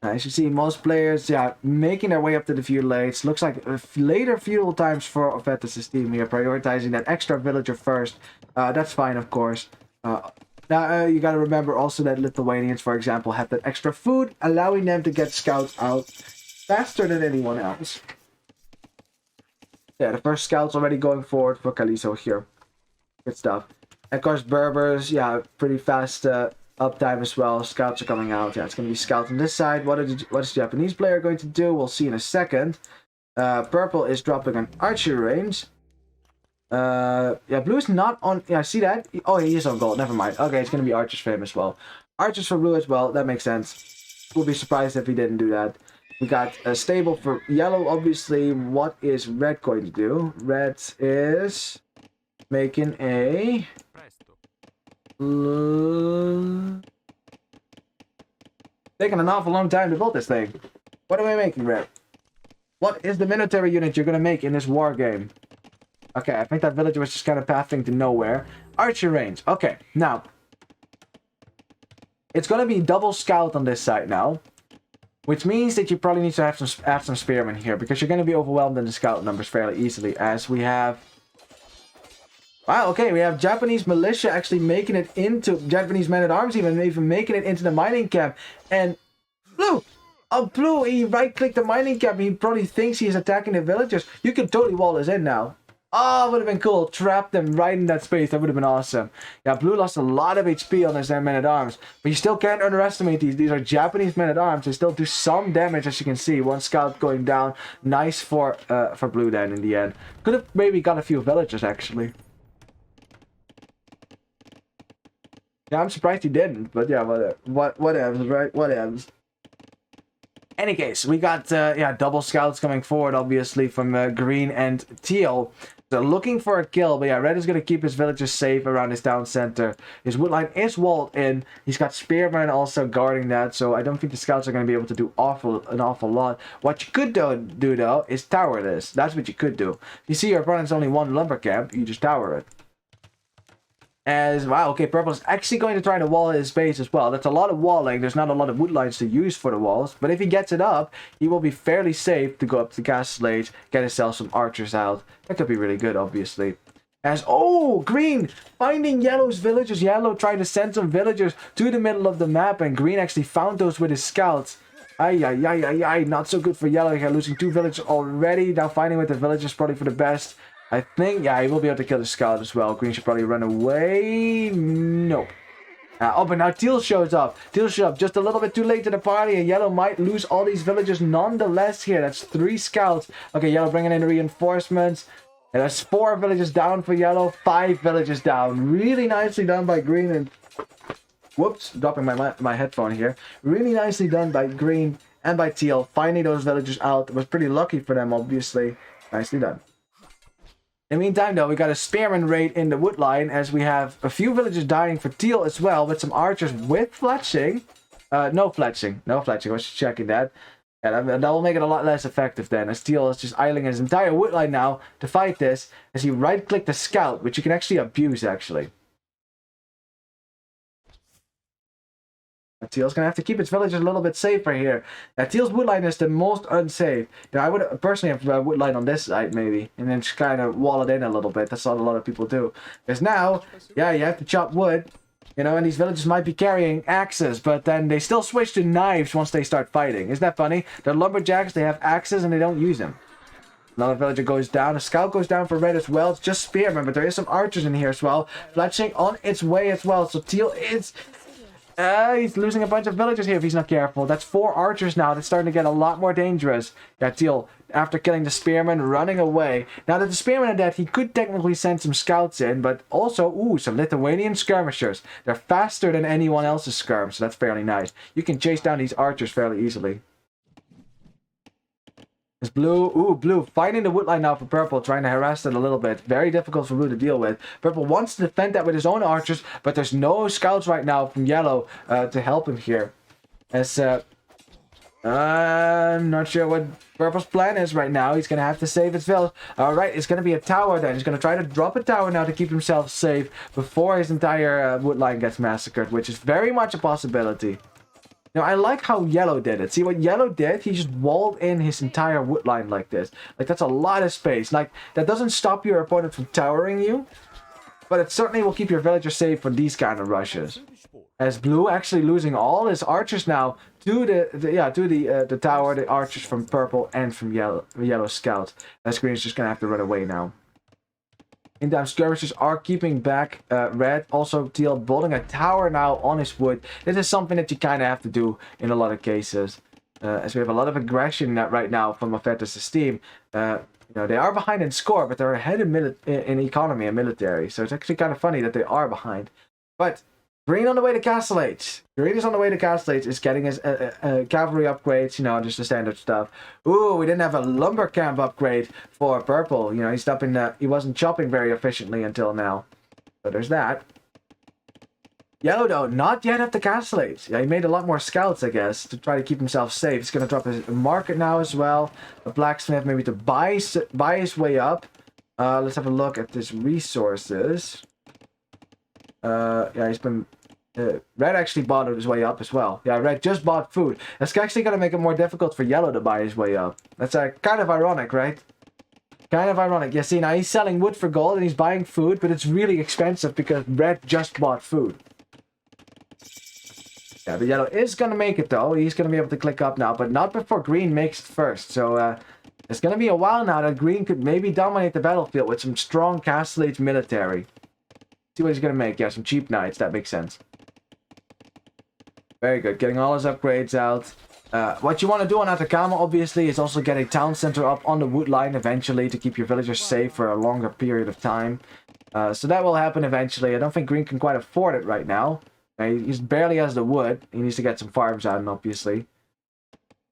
As you see, most players, yeah, making their way up to the feudal age. Looks like later feudal times for Ofertas' team here, prioritizing that extra villager first. That's fine, of course. Now, you gotta remember also that Lithuanians, for example, have that extra food, allowing them to get scouts out faster than anyone else. Yeah, the first scout's already going forward for Kaliso here. Good stuff. And of course, Berbers, yeah, pretty fast uptime as well. Scouts are coming out. Yeah, it's going to be scouts on this side. What is the Japanese player going to do? We'll see in a second. Purple is dropping on archery range. Yeah, blue is not on. Yeah, see that? Oh, he is on gold. Never mind. Okay, it's going to be archers for him as well. Archers for blue as well. That makes sense. We'll be surprised if he didn't do that. We got a stable for yellow, obviously. What is red going to do? Red is making a... taking an awful long time to build this thing. What are we making, Red? What is the military unit you're going to make in this war game? Okay, I think that villager was just kind of pathing to nowhere. Archer range. Okay, now. It's going to be double scout on this side now. Which means that you probably need to have add some spearmen here. Because you're going to be overwhelmed in the scout numbers fairly easily. As we have... Wow, okay, we have Japanese militia actually making it into... Japanese men-at-arms even making it into the mining camp. And... Blue! Oh, blue, he right-clicked the mining camp. He probably thinks he's attacking the villagers. You can totally wall this in now. Oh, would have been cool. Trap them right in that space. That would have been awesome. Yeah, blue lost a lot of HP on his men-at-arms. But you still can't underestimate these. These are Japanese men-at-arms. They still do some damage, as you can see. One scout going down. Nice for blue then in the end. Could have maybe got a few villagers, actually. Yeah, I'm surprised he didn't. But yeah, whatevs, right? Whatevs. Any case, we got double scouts coming forward, obviously, from green and teal. So looking for a kill, but yeah, red is going to keep his villagers safe around his town center. His woodline is walled in. He's got spearmen also guarding that, so I don't think the scouts are going to be able to do an awful lot. What you could do though is tower this. That's what you could do. You see your opponent's only one lumber camp, you just tower it. Wow, okay, purple is actually going to try to wall his base as well. That's a lot of walling. There's not a lot of wood lines to use for the walls. But if he gets it up, he will be fairly safe to go up to the castle age, get himself some archers out. That could be really good, obviously. Green finding yellow's villagers. Yellow tried to send some villagers to the middle of the map, and green actually found those with his scouts. Ay, not so good for yellow here, losing 2 villagers already. Now fighting with the villagers probably for the best. I think, yeah, he will be able to kill the scout as well. Green should probably run away. Nope. But now teal shows up. Teal shows up just a little bit too late to the party, and yellow might lose all these villagers nonetheless here. That's 3 scouts. Okay, yellow bringing in reinforcements. And that's 4 villagers down for yellow. 5 villagers down. Really nicely done by green and... Whoops, dropping my headphone here. Really nicely done by green and by teal. Finding those villagers out. It was pretty lucky for them, obviously. Nicely done. In the meantime, though, we got a spearman raid in the wood line, as we have a few villagers dying for teal as well, with some archers with fletching. No fletching. I was just checking that. Yeah, that will make it a lot less effective then, as teal is just idling his entire wood line now to fight this, as he right-clicked the scout, which you can actually abuse, actually. Teal's gonna have to keep its villagers a little bit safer here. Teal's woodline is the most unsafe. I would personally have a woodline on this side maybe, and then just kind of wall it in a little bit. That's what a lot of people do. Because now, yeah, you have to chop wood, you know, and these villagers might be carrying axes, but then they still switch to knives once they start fighting. Isn't that funny? They're lumberjacks, they have axes, and they don't use them. Another villager goes down. A scout goes down for red as well. It's just spearmen, but there is some archers in here as well. Fletching on its way as well. So teal is... he's losing a bunch of villagers here if he's not careful. That's 4 archers now. That's starting to get a lot more dangerous. Yeah, teal, after killing the spearman, running away. Now that the spearman are dead, he could technically send some scouts in, but also, some Lithuanian skirmishers. They're faster than anyone else's skirm, so that's fairly nice. You can chase down these archers fairly easily. It's blue. Blue finding the woodline now for purple, trying to harass it a little bit. Very difficult for blue to deal with. Purple wants to defend that with his own archers, but there's no scouts right now from yellow to help him here. As I'm not sure what purple's plan is right now. He's gonna have to save his village. Alright, it's gonna be a tower then. He's gonna try to drop a tower now to keep himself safe before his entire woodline gets massacred, which is very much a possibility. Now, I like how yellow did it. See what yellow did? He just walled in his entire wood line like this. Like, that's a lot of space. Like, that doesn't stop your opponent from towering you, but it certainly will keep your villager safe for these kind of rushes. As blue actually losing all his archers now to the tower, the archers from purple and from yellow scout. As green is just gonna have to run away now. Meantime, skirmishers are keeping back red. Also, teal building a tower now on his wood. This is something that you kind of have to do in a lot of cases. As we have a lot of aggression right now from Ofertas' team. You know, they are behind in score, but they're ahead in economy and military. So it's actually kind of funny that they are behind. But green on the way to Castle Age. Green is on the way to Castle Age, is getting his cavalry upgrades, you know, just the standard stuff. Ooh, we didn't have a lumber camp upgrade for purple. You know, he wasn't chopping very efficiently until now. So there's that. Yellow, though, not yet at the Castle Age. Yeah, he made a lot more scouts, I guess, to try to keep himself safe. He's going to drop his market now as well. A blacksmith, maybe to buy his way up. Let's have a look at his resources. Yeah, he's been... red actually bought his way up as well. Yeah, red just bought food. That's actually going to make it more difficult for yellow to buy his way up. That's kind of ironic, right? Kind of ironic. Yeah, see, now he's selling wood for gold and he's buying food, but it's really expensive because red just bought food. Yeah, the yellow is going to make it, though. He's going to be able to click up now, but not before green makes it first. So, it's going to be a while now that green could maybe dominate the battlefield with some strong Castle Age military. See what he's going to make. Yeah, some cheap knights. That makes sense. Very good. Getting all his upgrades out. What you want to do on Atacama, obviously, is also get a town center up on the wood line eventually to keep your villagers safe for a longer period of time. So that will happen eventually. I don't think green can quite afford it right now. He barely has the wood. He needs to get some farms out, obviously.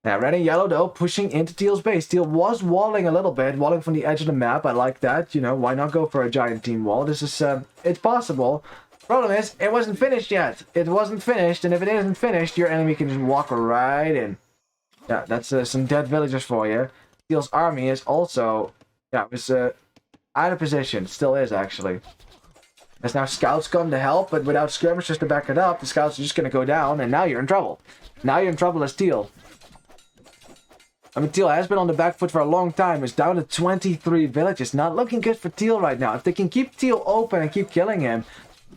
Now, red and yellow, though, pushing into Teal's base. Teal was walling a little bit, walling from the edge of the map. I like that. You know, why not go for a giant team wall? This is, it's possible. Problem is, it wasn't finished yet. It wasn't finished, and if it isn't finished, your enemy can just walk right in. Yeah, that's some dead villagers for you. Teal's army is also, yeah, it was out of position. Still is, actually. As now scouts come to help, but without skirmishers to back it up, the scouts are just going to go down, and now you're in trouble. Now you're in trouble as Teal. I mean, Teal has been on the back foot for a long time. It's down to 23 villages. Not looking good for Teal right now. If they can keep Teal open and keep killing him,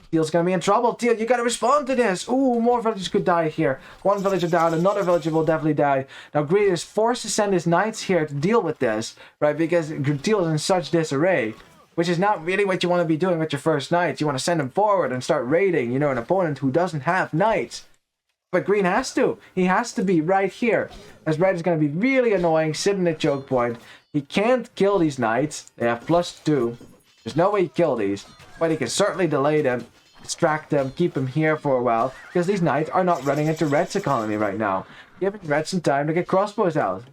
Teal's gonna be in trouble. Teal, you gotta respond to this. Ooh, more villagers could die here. One villager down, another villager will definitely die. Now, Green is forced to send his knights here to deal with this, right? Because Teal is in such disarray, which is not really what you want to be doing with your first knights. You want to send them forward and start raiding, you know, an opponent who doesn't have knights. But Green has to. He has to be right here. As Red is going to be really annoying, sitting at choke point. He can't kill these knights. They have +2. There's no way he kill these. But he can certainly delay them, distract them, keep them here for a while. Because these knights are not running into Red's economy right now. Giving Red some time to get crossbows out.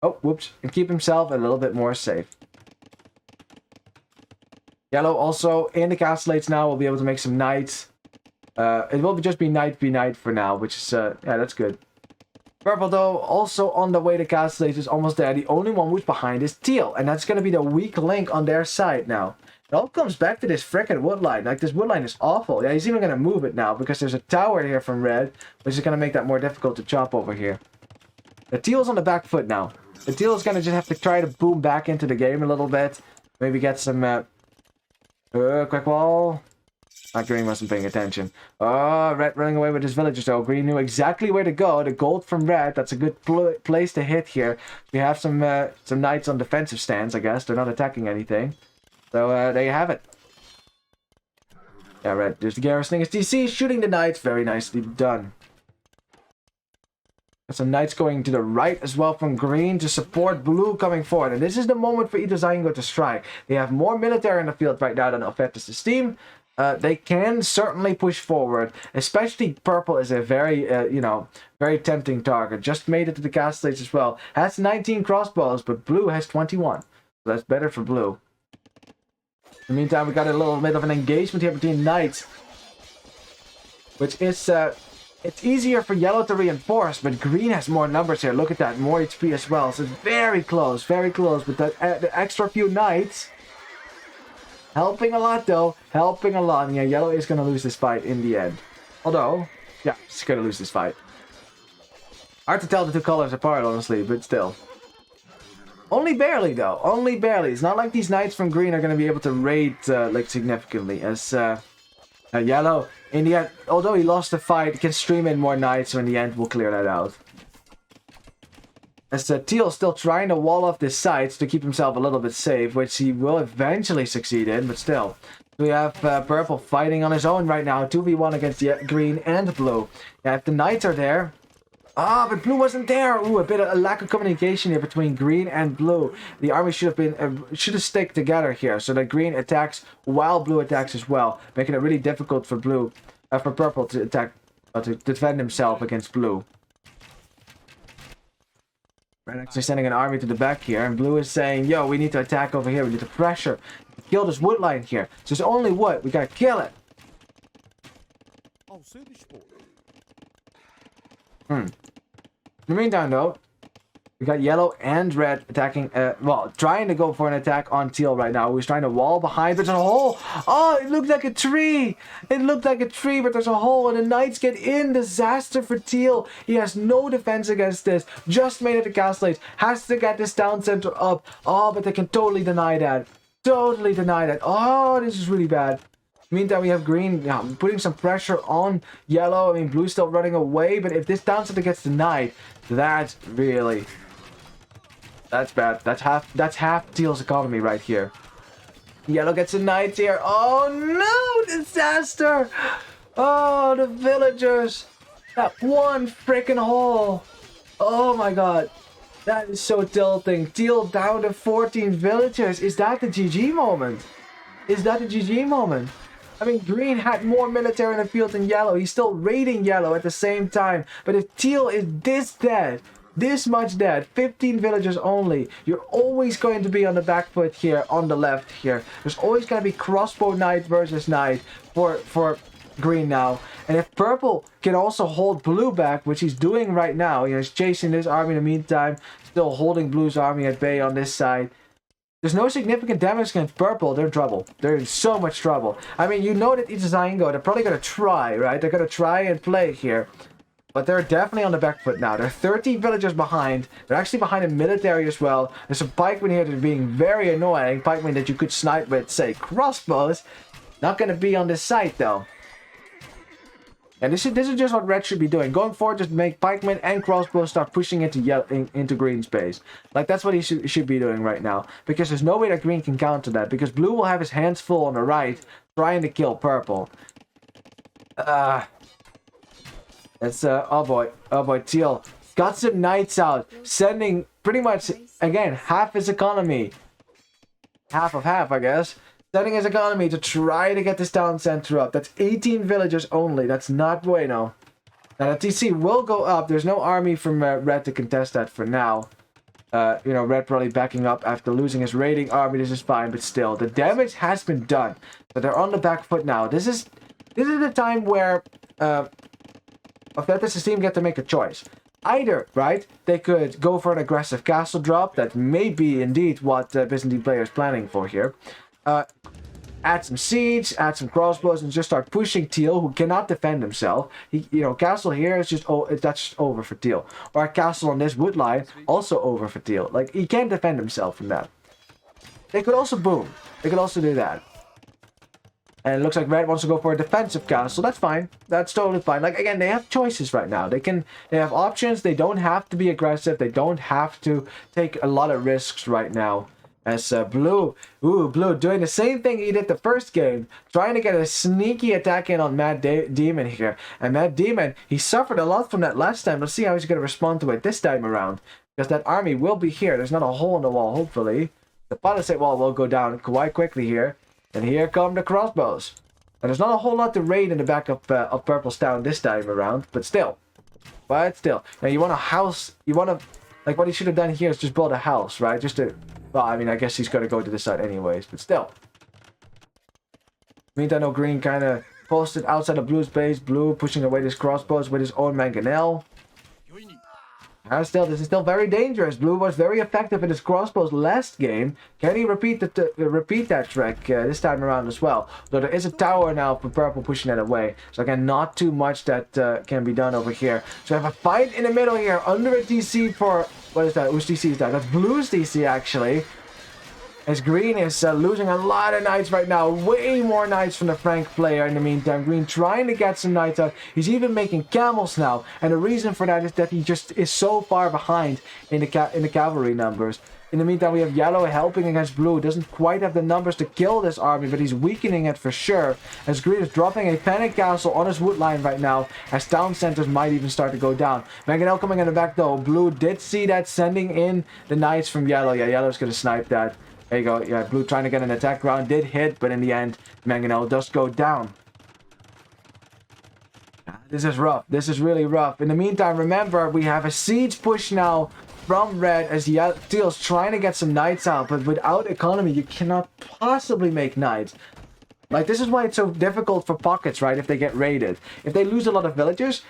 Oh, whoops. And keep himself a little bit more safe. Yellow also in the castle age now will be able to make some knights. It will just be knight for now, which is, yeah, that's good. Purple, though, also on the way to Castle Age is almost there. The only one who's behind is Teal, and that's going to be the weak link on their side now. It all comes back to this frickin' wood line. Like, this wood line is awful. Yeah, he's even going to move it now, because there's a tower here from Red, which is going to make that more difficult to chop over here. The Teal's on the back foot now. The Teal is going to just have to try to boom back into the game a little bit. Maybe get some, quick wall. Green wasn't paying attention. Oh, Red running away with his villagers, though. Green knew exactly where to go. The gold from Red. That's a good place to hit here. We have some knights on defensive stands, I guess. They're not attacking anything. So, there you have it. Yeah, Red. There's the garrisoning. It's DC shooting the knights. Very nicely done. Got some knights going to the right as well from Green to support Blue coming forward. And this is the moment for Ituzaingo to strike. They have more military in the field right now than Ofertas' team. They can certainly push forward, especially Purple is a very, you know, very tempting target. Just made it to the castle stage as well. Has 19 crossbows, but Blue has 21. So that's better for Blue. In the meantime, we got a little bit of an engagement here between Knights. Which is, it's easier for Yellow to reinforce, but Green has more numbers here. Look at that, more HP as well. So it's very close with that the extra few Knights. Helping a lot, though. Helping a lot. And yeah, Yellow is going to lose this fight in the end. Although, yeah, he's going to lose this fight. Hard to tell the two colors apart, honestly, but still. Only barely, though. Only barely. It's not like these Knights from Green are going to be able to raid, like, significantly. As, Yellow, in the end, although he lost the fight, can stream in more Knights, so in the end, we'll clear that out. As Teal still trying to wall off the sides to keep himself a little bit safe, which he will eventually succeed in, but still. We have Purple fighting on his own right now, 2v1 against Green and Blue. Yeah, if the Knights are there... Ah, but Blue wasn't there! Ooh, a bit of a lack of communication here between Green and Blue. The army should have stick together here, so that Green attacks while Blue attacks as well, making it really difficult for Purple to attack, to defend himself against Blue. Red actually sending an army to the back here, and Blue is saying, yo, we need to attack over here, we need to pressure. Kill this wood line here. So there's only wood, we gotta kill it. In the meantime, though, we got Yellow and Red attacking, well, trying to go for an attack on Teal right now. He's trying to wall behind. There's a hole. Oh, it looked like a tree. It looked like a tree, but there's a hole, and the Knights get in. Disaster for Teal. He has no defense against this. Just made it to Castle Age. Has to get this town center up. Oh, but they can totally deny that. Totally deny that. Oh, this is really bad. Meantime, we have green putting some pressure on yellow. I mean, blue's still running away, but if this down center gets denied, that's really... That's bad. That's half teal's economy right here. Yellow gets denied here. Oh no! Disaster! Oh, the villagers! That one freaking hole! Oh my god. That is so tilting. Teal down to 14 villagers. Is that the GG moment? Is that the GG moment? I mean, green had more military in the field than yellow. He's still raiding yellow at the same time. But if teal is this dead, this much dead, 15 villagers only, you're always going to be on the back foot here, on the left here. There's always going to be crossbow knight versus knight for green now. And if purple can also hold blue back, which he's doing right now, you know, he's chasing this army in the meantime, still holding blue's army at bay on this side. There's no significant damage against purple. They're in trouble. They're in so much trouble. I mean, you know that Ituzaingo, they're probably going to try, right? They're going to try and play here. But they're definitely on the back foot now. They're 30 villagers behind. They're actually behind in military as well. There's some pikemen here that are being very annoying. Pikemen that you could snipe with, say, crossbows. Not going to be on this side, though. And this is just what red should be doing. Going forward, just make pikemen and crossbows start pushing into green space. Like, that's what he should be doing right now. Because there's no way that green can counter that. Because blue will have his hands full on the right, trying to kill purple. It's, oh boy, teal got some knights out, sending pretty much, again, half his economy. Half of half, I guess. Setting his economy to try to get this town center up. That's 18 villagers only. That's not bueno. Now, the TC will go up. There's no army from red to contest that for now. You know, red probably backing up after losing his raiding army. This is fine, but still, the damage has been done. But they're on the back foot now. This is the time where Ofertas' team get to make a choice. Either, right, they could go for an aggressive castle drop. That may be indeed what Byzantine player is planning for here. Add some siege, add some crossbows, and just start pushing teal, who cannot defend himself. You know, castle here is just that's just over for teal. Or a castle on this wood line, also over for teal. Like, he can't defend himself from that. They could also boom. They could also do that. And it looks like red wants to go for a defensive castle. That's fine. That's totally fine. Like, again, they have choices right now. They have options. They don't have to be aggressive. They don't have to take a lot of risks right now. As blue doing the same thing he did the first game, trying to get a sneaky attack in on Mad Demon here. And Mad Demon, he suffered a lot from that last time. Let's see how he's going to respond to it this time around. Because that army will be here. There's not a hole in the wall, hopefully. The palisade wall will go down quite quickly here. And here come the crossbows. And there's not a whole lot to raid in the back of Purple's town this time around. But still. Now you want a house. You want to... Like, what he should have done here is just build a house, right? Just to... Well, I mean, I guess he's going to go to this side anyways, but still. Meantime, no green kind of posted outside of blue's base. Blue pushing away his crossbows with his own mangonel. And still, this is still very dangerous. Blue was very effective in his crossbows last game. Can he repeat that trick this time around as well? Though there is a tower now for purple pushing that away. So again, not too much that can be done over here. So we have a fight in the middle here under a DC for... What is that? Whose DC is that? That's blue's DC, actually. As green is losing a lot of knights right now. Way more knights from the Frank player in the meantime. Green trying to get some knights out. He's even making camels now. And the reason for that is that he just is so far behind in the cavalry numbers. In the meantime, we have yellow helping against blue. Doesn't quite have the numbers to kill this army, but he's weakening it for sure. As green is dropping a panic castle on his wood line right now, as town centers might even start to go down. Mangonel coming in the back though. Blue did see that, sending in the knights from yellow. Yeah, yellow's gonna snipe that. There you go. Yeah, blue trying to get an attack round. Did hit, but in the end, Mangonel does go down. This is rough. This is really rough. In the meantime, remember, we have a siege push now from red as teal's trying to get some knights out, but without economy, you cannot possibly make knights. Like, this is why it's so difficult for pockets, right, if they get raided. If they lose a lot of villagers,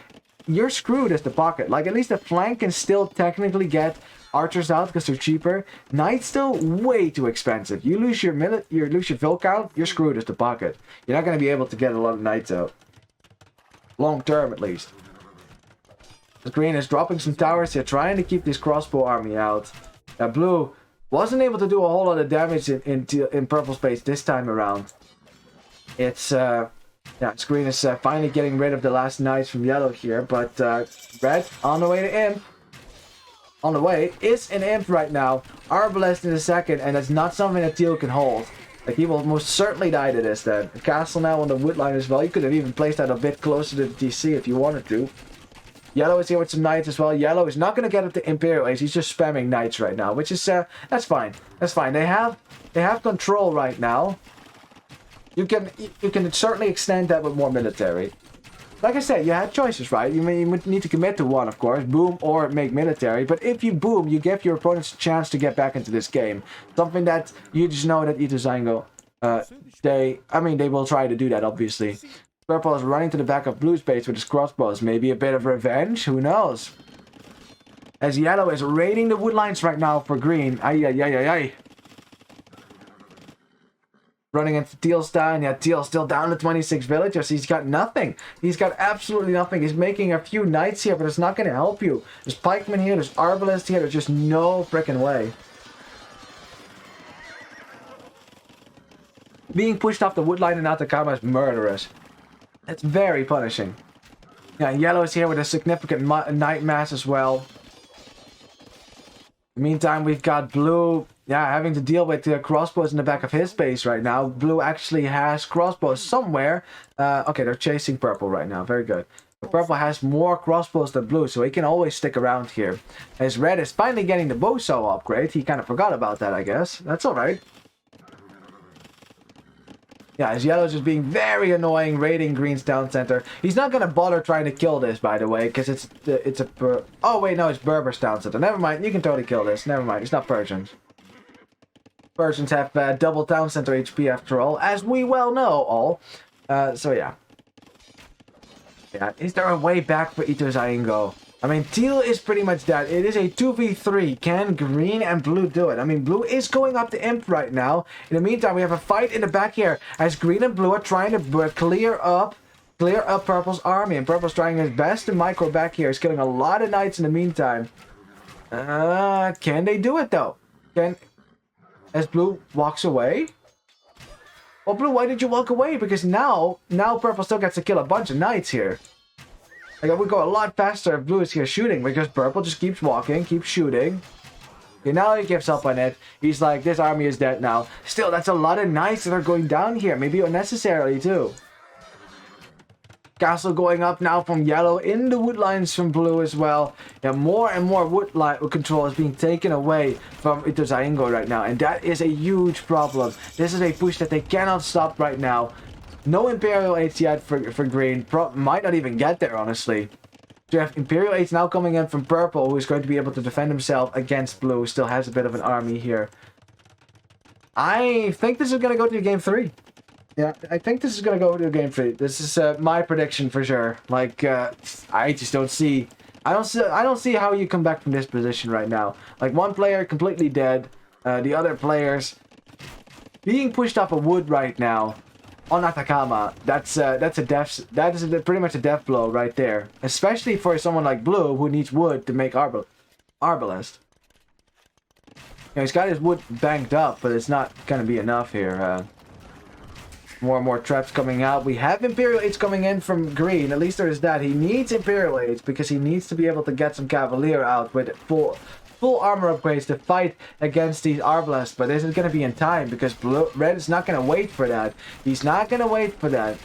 you're screwed as the pocket. Like, at least the flank can still technically get archers out because they're cheaper. Knights still way too expensive. You lose your vill count, you're screwed as the pocket. You're not going to be able to get a lot of knights out. Long term, at least. The green is dropping some towers here, trying to keep this crossbow army out. Now, blue wasn't able to do a whole lot of damage in purple space this time around. It's yeah, green is finally getting rid of the last knights from yellow here, but red on the way to imp. On the way is an imp right now. Arbalest in a second, and that's not something that teal can hold. Like, he will most certainly die to this then. A castle now on the wood line as well. You could have even placed that a bit closer to the DC if you wanted to. Yellow is here with some knights as well. Yellow is not going to get up to Imperial Age. He's just spamming knights right now, which is that's fine. That's fine. They have control right now. You can certainly extend that with more military. Like I said, you had choices, right? You would need to commit to one, of course, boom or make military. But if you boom, you give your opponents a chance to get back into this game. Something that you just know that Ituzaingo, they will try to do that, obviously. Purple is running to the back of blue's base with his crossbows. Maybe a bit of revenge, who knows? As yellow is raiding the wood lines right now for green. Ay, ay, ay, ay, ay. Running into Teal's down. Yeah, Teal's still down to 26 villagers. He's got nothing. He's got absolutely nothing. He's making a few knights here, but it's not going to help you. There's pikemen here. There's arbalists here. There's just no freaking way. Being pushed off the wood line in Atacama is murderous. It's very punishing. Yeah, yellow is here with a significant knight mass as well. Meantime, we've got blue, yeah, having to deal with the crossbows in the back of his base right now. Blue actually has crossbows somewhere. Okay, they're chasing purple right now. Very good. But purple has more crossbows than blue, so he can always stick around here. As red is finally getting the bow saw upgrade. He kind of forgot about that, I guess. That's alright. Yeah, as yellow is just being very annoying, raiding green's down center. He's not gonna bother trying to kill this, by the way, because it's a oh wait, no, it's Berber's down center. Never mind, you can totally kill this. Never mind, it's not Persians. Persians have double town center HP after all, as we well know all. So yeah. Yeah, is there a way back for Ituzaingo? I mean, teal is pretty much dead. It is a 2v3. Can green and blue do it? I mean, blue is going up to imp right now. In the meantime, we have a fight in the back here as green and blue are trying to clear up purple's army. And purple's trying his best to micro back here. He's killing a lot of knights in the meantime. Can they do it though? As blue walks away? Well, blue, why did you walk away? Because now purple still gets to kill a bunch of knights here. Like, it would go a lot faster if blue is here shooting, because purple just keeps walking, keeps shooting. Okay, now he gives up on it. He's like, this army is dead now. Still, that's a lot of knights that are going down here, maybe unnecessarily too. Castle going up now from yellow in the wood lines from blue as well. And more wood line control is being taken away from Ituzaingo right now, and that is a huge problem. This is a push that they cannot stop right now. No Imperial Age yet for green. Might not even get there, honestly. So you have Imperial Age now coming in from purple, who is going to be able to defend himself against blue. Still has a bit of an army here. I think this is going to go to game 3. Yeah, I think this is going to go to game 3. This is my prediction for sure. Like, I just don't see... I don't see how you come back from this position right now. Like, one player completely dead. The other players being pushed off a wood right now. On Atacama, that is pretty much a death blow right there. Especially for someone like blue who needs wood to make arbalest. You know, he's got his wood banked up, but it's not gonna be enough here. More and more traps coming out. We have Imperial Age coming in from green. At least there is that. He needs Imperial Age because he needs to be able to get some Cavalier out with full armor upgrades to fight against these arbalests, but this is going to be in time because red is not going to wait for that. He's not going to wait for that.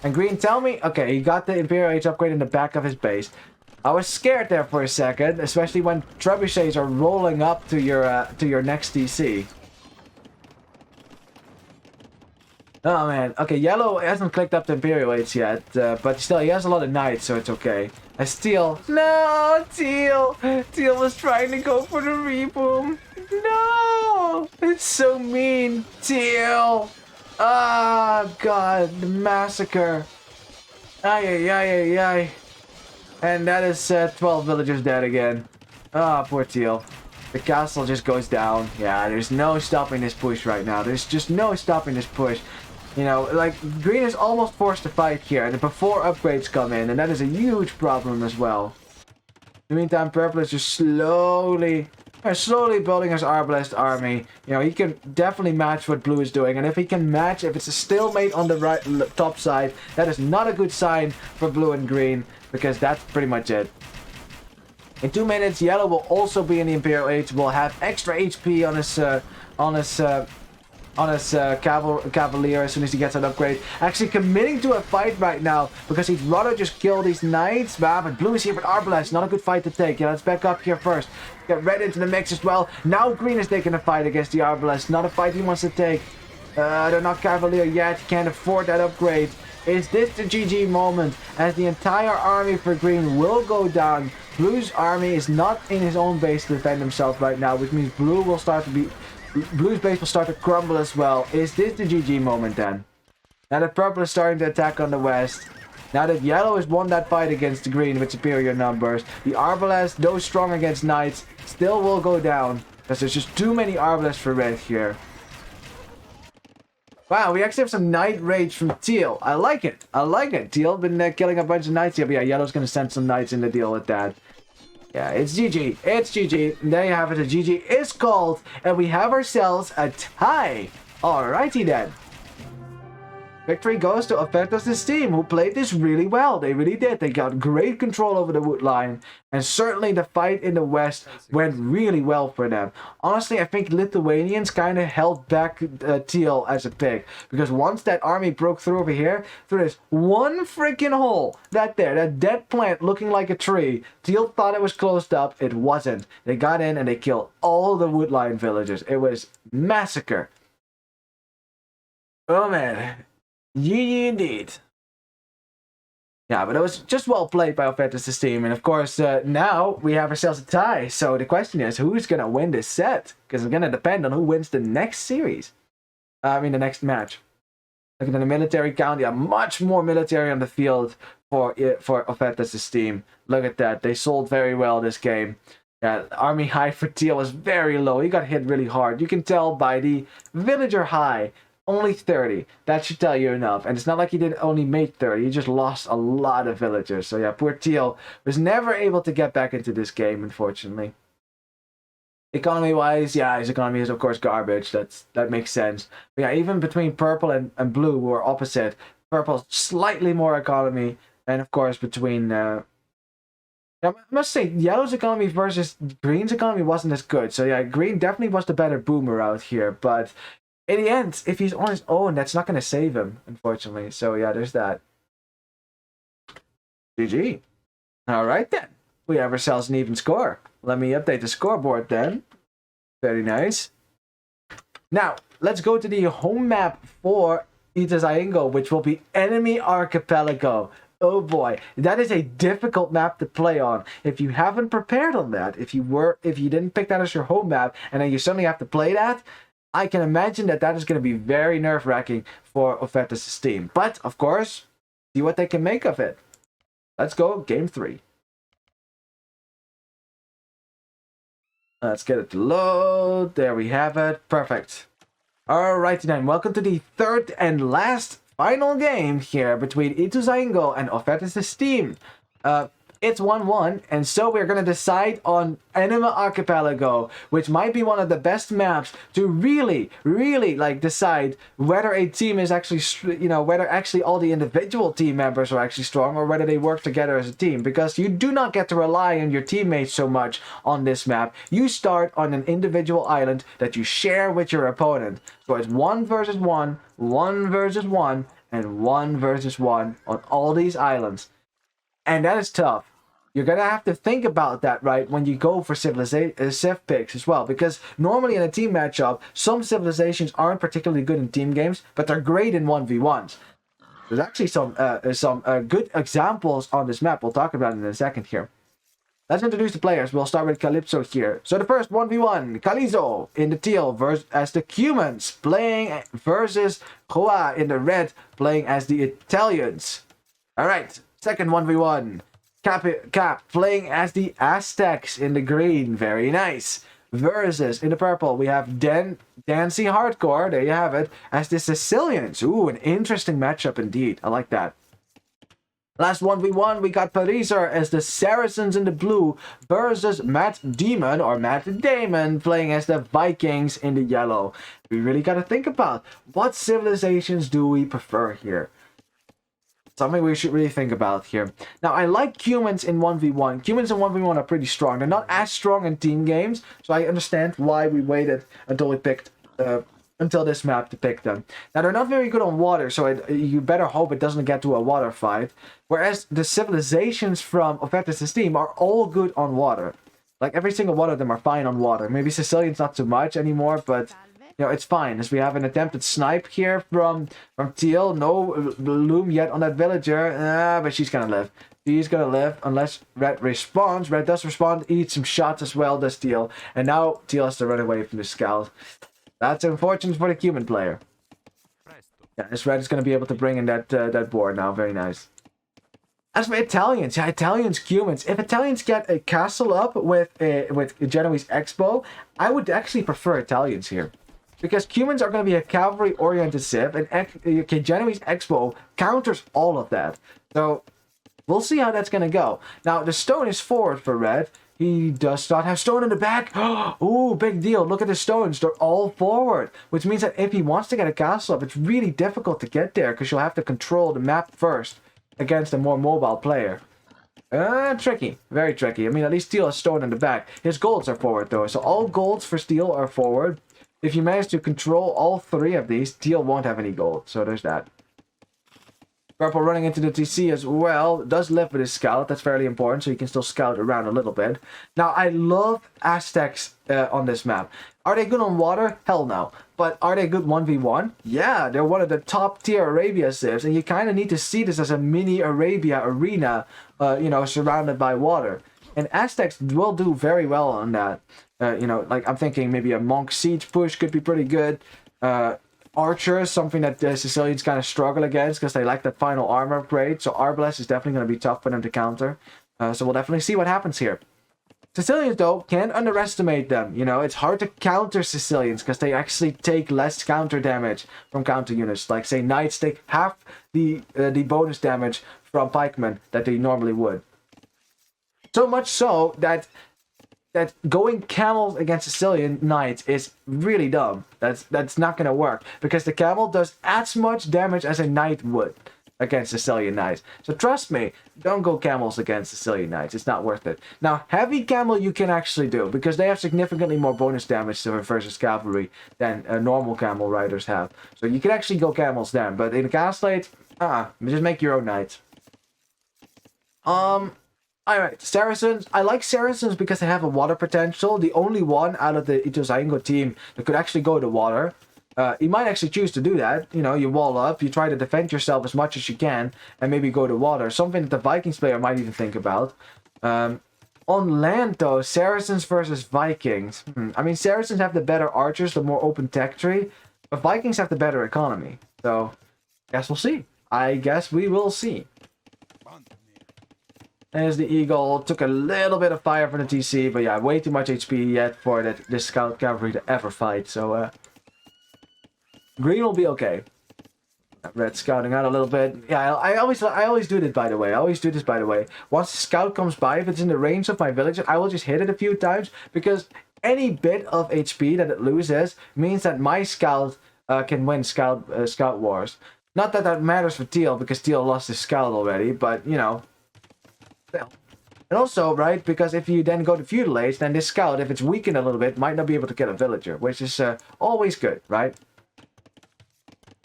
And green, tell me, okay, he got the Imperial Age upgrade in the back of his base. I was scared there for a second, especially when trebuchets are rolling up to your next DC. Oh man, okay, yellow hasn't clicked up the Imperial Age yet, but still, he has a lot of knights, so it's okay. As Teal, no, Teal was trying to go for the reboom. No, it's so mean, Teal. Ah, God, the massacre. Ay, ay, ay, ay, ay. And that is 12 villagers dead again. Ah, poor Teal. The castle just goes down. Yeah, there's no stopping this push right now. There's just no stopping this push. You know, like, green is almost forced to fight here, and before upgrades come in, and that is a huge problem as well. In the meantime, purple is just slowly Slowly building his Arbalest army. You know, he can definitely match what blue is doing. And if he can match, if it's a stalemate on the top side, that is not a good sign for blue and green, because that's pretty much it. In 2 minutes, yellow will also be in the Imperial Age. Will have extra HP on his Cavalier as soon as he gets an upgrade. Actually committing to a fight right now because he'd rather just kill these knights. But blue is here with Arbalest. Not a good fight to take. Yeah, let's back up here first. Get red into the mix as well. Now green is taking a fight against the Arbalest. Not a fight he wants to take. They're not Cavalier yet. Can't afford that upgrade. Is this the GG moment? As the entire army for green will go down. Blue's army is not in his own base to defend himself right now, which means blue will start to be... Blue's base will start to crumble as well. Is this the GG moment then? Now that purple is starting to attack on the west. Now that yellow has won that fight against the green with superior numbers. The Arbalest, though strong against knights, still will go down. Because there's just too many Arbalests for red here. Wow, we actually have some knight rage from Teal. I like it. I like it. Teal been killing a bunch of knights here. But yeah, yellow's going to send some knights in to deal with that. Yeah, it's GG. It's GG. And there you have it. The GG is called. And we have ourselves a tie. Alrighty then. Victory goes to Ofertas' team, who played this really well. They really did. They got great control over the wood line. And certainly the fight in the west went really well for them. Honestly, I think Lithuanians kind of held back Teal as a pick. Because once that army broke through over here, through this one freaking hole, that dead plant looking like a tree, Teal thought it was closed up. It wasn't. They got in and they killed all the wood line villagers. It was massacre. Oh man. GG indeed. Yeah, but it was just well played by Ofertas' team. And of course, now we have ourselves a tie. So the question is, who's going to win this set? Because it's going to depend on who wins the next series. I mean, the next match. Looking at the military count, yeah, much more military on the field for Ofertas' team. Look at that. They sold very well this game. Yeah, army high for Teal was very low. He got hit really hard. You can tell by the villager high. Only 30. That should tell you enough. And it's not like he did only made 30. He just lost a lot of villagers. So yeah, poor Teal was never able to get back into this game, unfortunately. Economy-wise, yeah, his economy is of course garbage. That makes sense. But yeah, even between purple and blue, who are opposite. Purple slightly more economy. And of course between... I must say, yellow's economy versus green's economy wasn't as good. So yeah, green definitely was the better boomer out here. But... in the end, if he's on his own, that's not going to save him, unfortunately. So, yeah, there's that. GG. All right, then. We have ourselves an even score. Let me update the scoreboard, then. Very nice. Now, let's go to the home map for Ituzaingo, which will be Enemy Archipelago. Oh, boy. That is a difficult map to play on. If you haven't prepared on that, if you didn't pick that as your home map, and then you suddenly have to play that... I can imagine that is going to be very nerve-wracking for Ofertas' team. But, of course, see what they can make of it. Let's go, game 3. Let's get it to load. There we have it. Perfect. Alrighty then, welcome to the third and last final game here between Ituzaingo and Ofertas' team. It's 1-1, and so we're going to decide on Enemy Archipelago, which might be one of the best maps to really, like, decide whether a team is actually, whether actually all the individual team members are actually strong or whether they work together as a team. Because you do not get to rely on your teammates so much on this map. You start on an individual island that you share with your opponent. So it's 1 versus 1, 1 versus 1, and 1 versus 1 on all these islands. And that is tough. You're going to have to think about that, right, when you go for civ picks as well. Because normally in a team matchup, some civilizations aren't particularly good in team games, but they're great in 1v1s. There's actually some good examples on this map. We'll talk about it in a second here. Let's introduce the players. We'll start with Calypso here. So the first 1v1, Calizo in the teal as the Cumans, playing versus Joa in the red, playing as the Italians. Alright, second 1v1. Cap playing as the Aztecs in the green. Very nice. Versus in the purple, we have Dancy Hardcore, there you have it, as the Sicilians. Ooh, an interesting matchup indeed. I like that. Last 1v1, we got Pariser as the Saracens in the blue versus Matt Damon or Matt Damon playing as the Vikings in the yellow. We really got to think about what civilizations do we prefer here. Something we should really think about here. Now, I like humans in 1v1. Humans in 1v1 are pretty strong. They're not as strong in team games, so I understand why we waited until we picked until this map to pick them. Now, they're not very good on water, so you better hope it doesn't get to a water fight. Whereas the civilizations from Ofertas' team are all good on water. Like, every single one of them are fine on water. Maybe Sicilian's not so much anymore, but you know, it's fine. As we have an attempted snipe here from Teal. No loom yet on that villager. But she's gonna live. She's gonna live unless Red responds. Red does respond, eats some shots as well, does Teal. And now Teal has to run away from the scout. That's unfortunate for the human player. Yeah, this Red is gonna be able to bring in that board now. Very nice. As for Italians, yeah, Italians, humans. If Italians get a castle up with Genoese Expo, I would actually prefer Italians here. Because Cumans are going to be a cavalry-oriented civ, and Genoese Expo counters all of that. So, we'll see how that's going to go. Now, the stone is forward for Red. He does not have stone in the back. Ooh, big deal. Look at the stones. They're all forward. Which means that if he wants to get a castle up, it's really difficult to get there, because you'll have to control the map first against a more mobile player. Tricky. Very tricky. I mean, at least Steel has stone in the back. His golds are forward, though. So, all golds for Steel are forward. If you manage to control all three of these, Teal won't have any gold. So there's that. Purple running into the TC as well. Does live with his scout. That's fairly important, so you can still scout around a little bit. Now, I love Aztecs on this map. Are they good on water? Hell no. But are they good 1v1? Yeah, they're one of the top tier Arabia civs, and you kind of need to see this as a mini Arabia arena, you know, surrounded by water. And Aztecs will do very well on that. You know, like I'm thinking maybe a Monk Siege push could be pretty good. Archers, something that the Sicilians kind of struggle against because they like that final armor upgrade. So Arbalest is definitely going to be tough for them to counter. So we'll definitely see what happens here. Sicilians, though, can't underestimate them. You know, it's hard to counter Sicilians because they actually take less counter damage from counter units. Like, say, Knights take half the bonus damage from pikemen that they normally would. So much so that going camels against Sicilian knights is really dumb. That's not gonna work because the camel does as much damage as a knight would against Sicilian knights. So trust me, don't go camels against Sicilian knights. It's not worth it. Now, heavy camel you can actually do because they have significantly more bonus damage versus cavalry than normal camel riders have. So you can actually go camels then, but in the castlate, just make your own knights. Alright, Saracens. I like Saracens because they have a water potential. The only one out of the Ituzaingo team that could actually go to water. You might actually choose to do that. You know, you wall up, you try to defend yourself as much as you can, and maybe go to water. Something that the Vikings player might even think about. On land, though, Saracens versus Vikings. I mean, Saracens have the better archers, the more open tech tree, but Vikings have the better economy. So, guess we'll see. I guess we will see. As the Eagle took a little bit of fire from the TC, but yeah, way too much HP yet for this Scout Cavalry to ever fight, so green will be okay. Red scouting out a little bit. Yeah, I always do this, by the way. Once the Scout comes by, if it's in the range of my village, I will just hit it a few times, because any bit of HP that it loses means that my Scout can win Scout Wars. Not that that matters for Teal, because Teal lost his Scout already, but, you know. And also, right, because if you then go to Feudal Age, then this Scout, if it's weakened a little bit, might not be able to kill a villager, which is always good, right?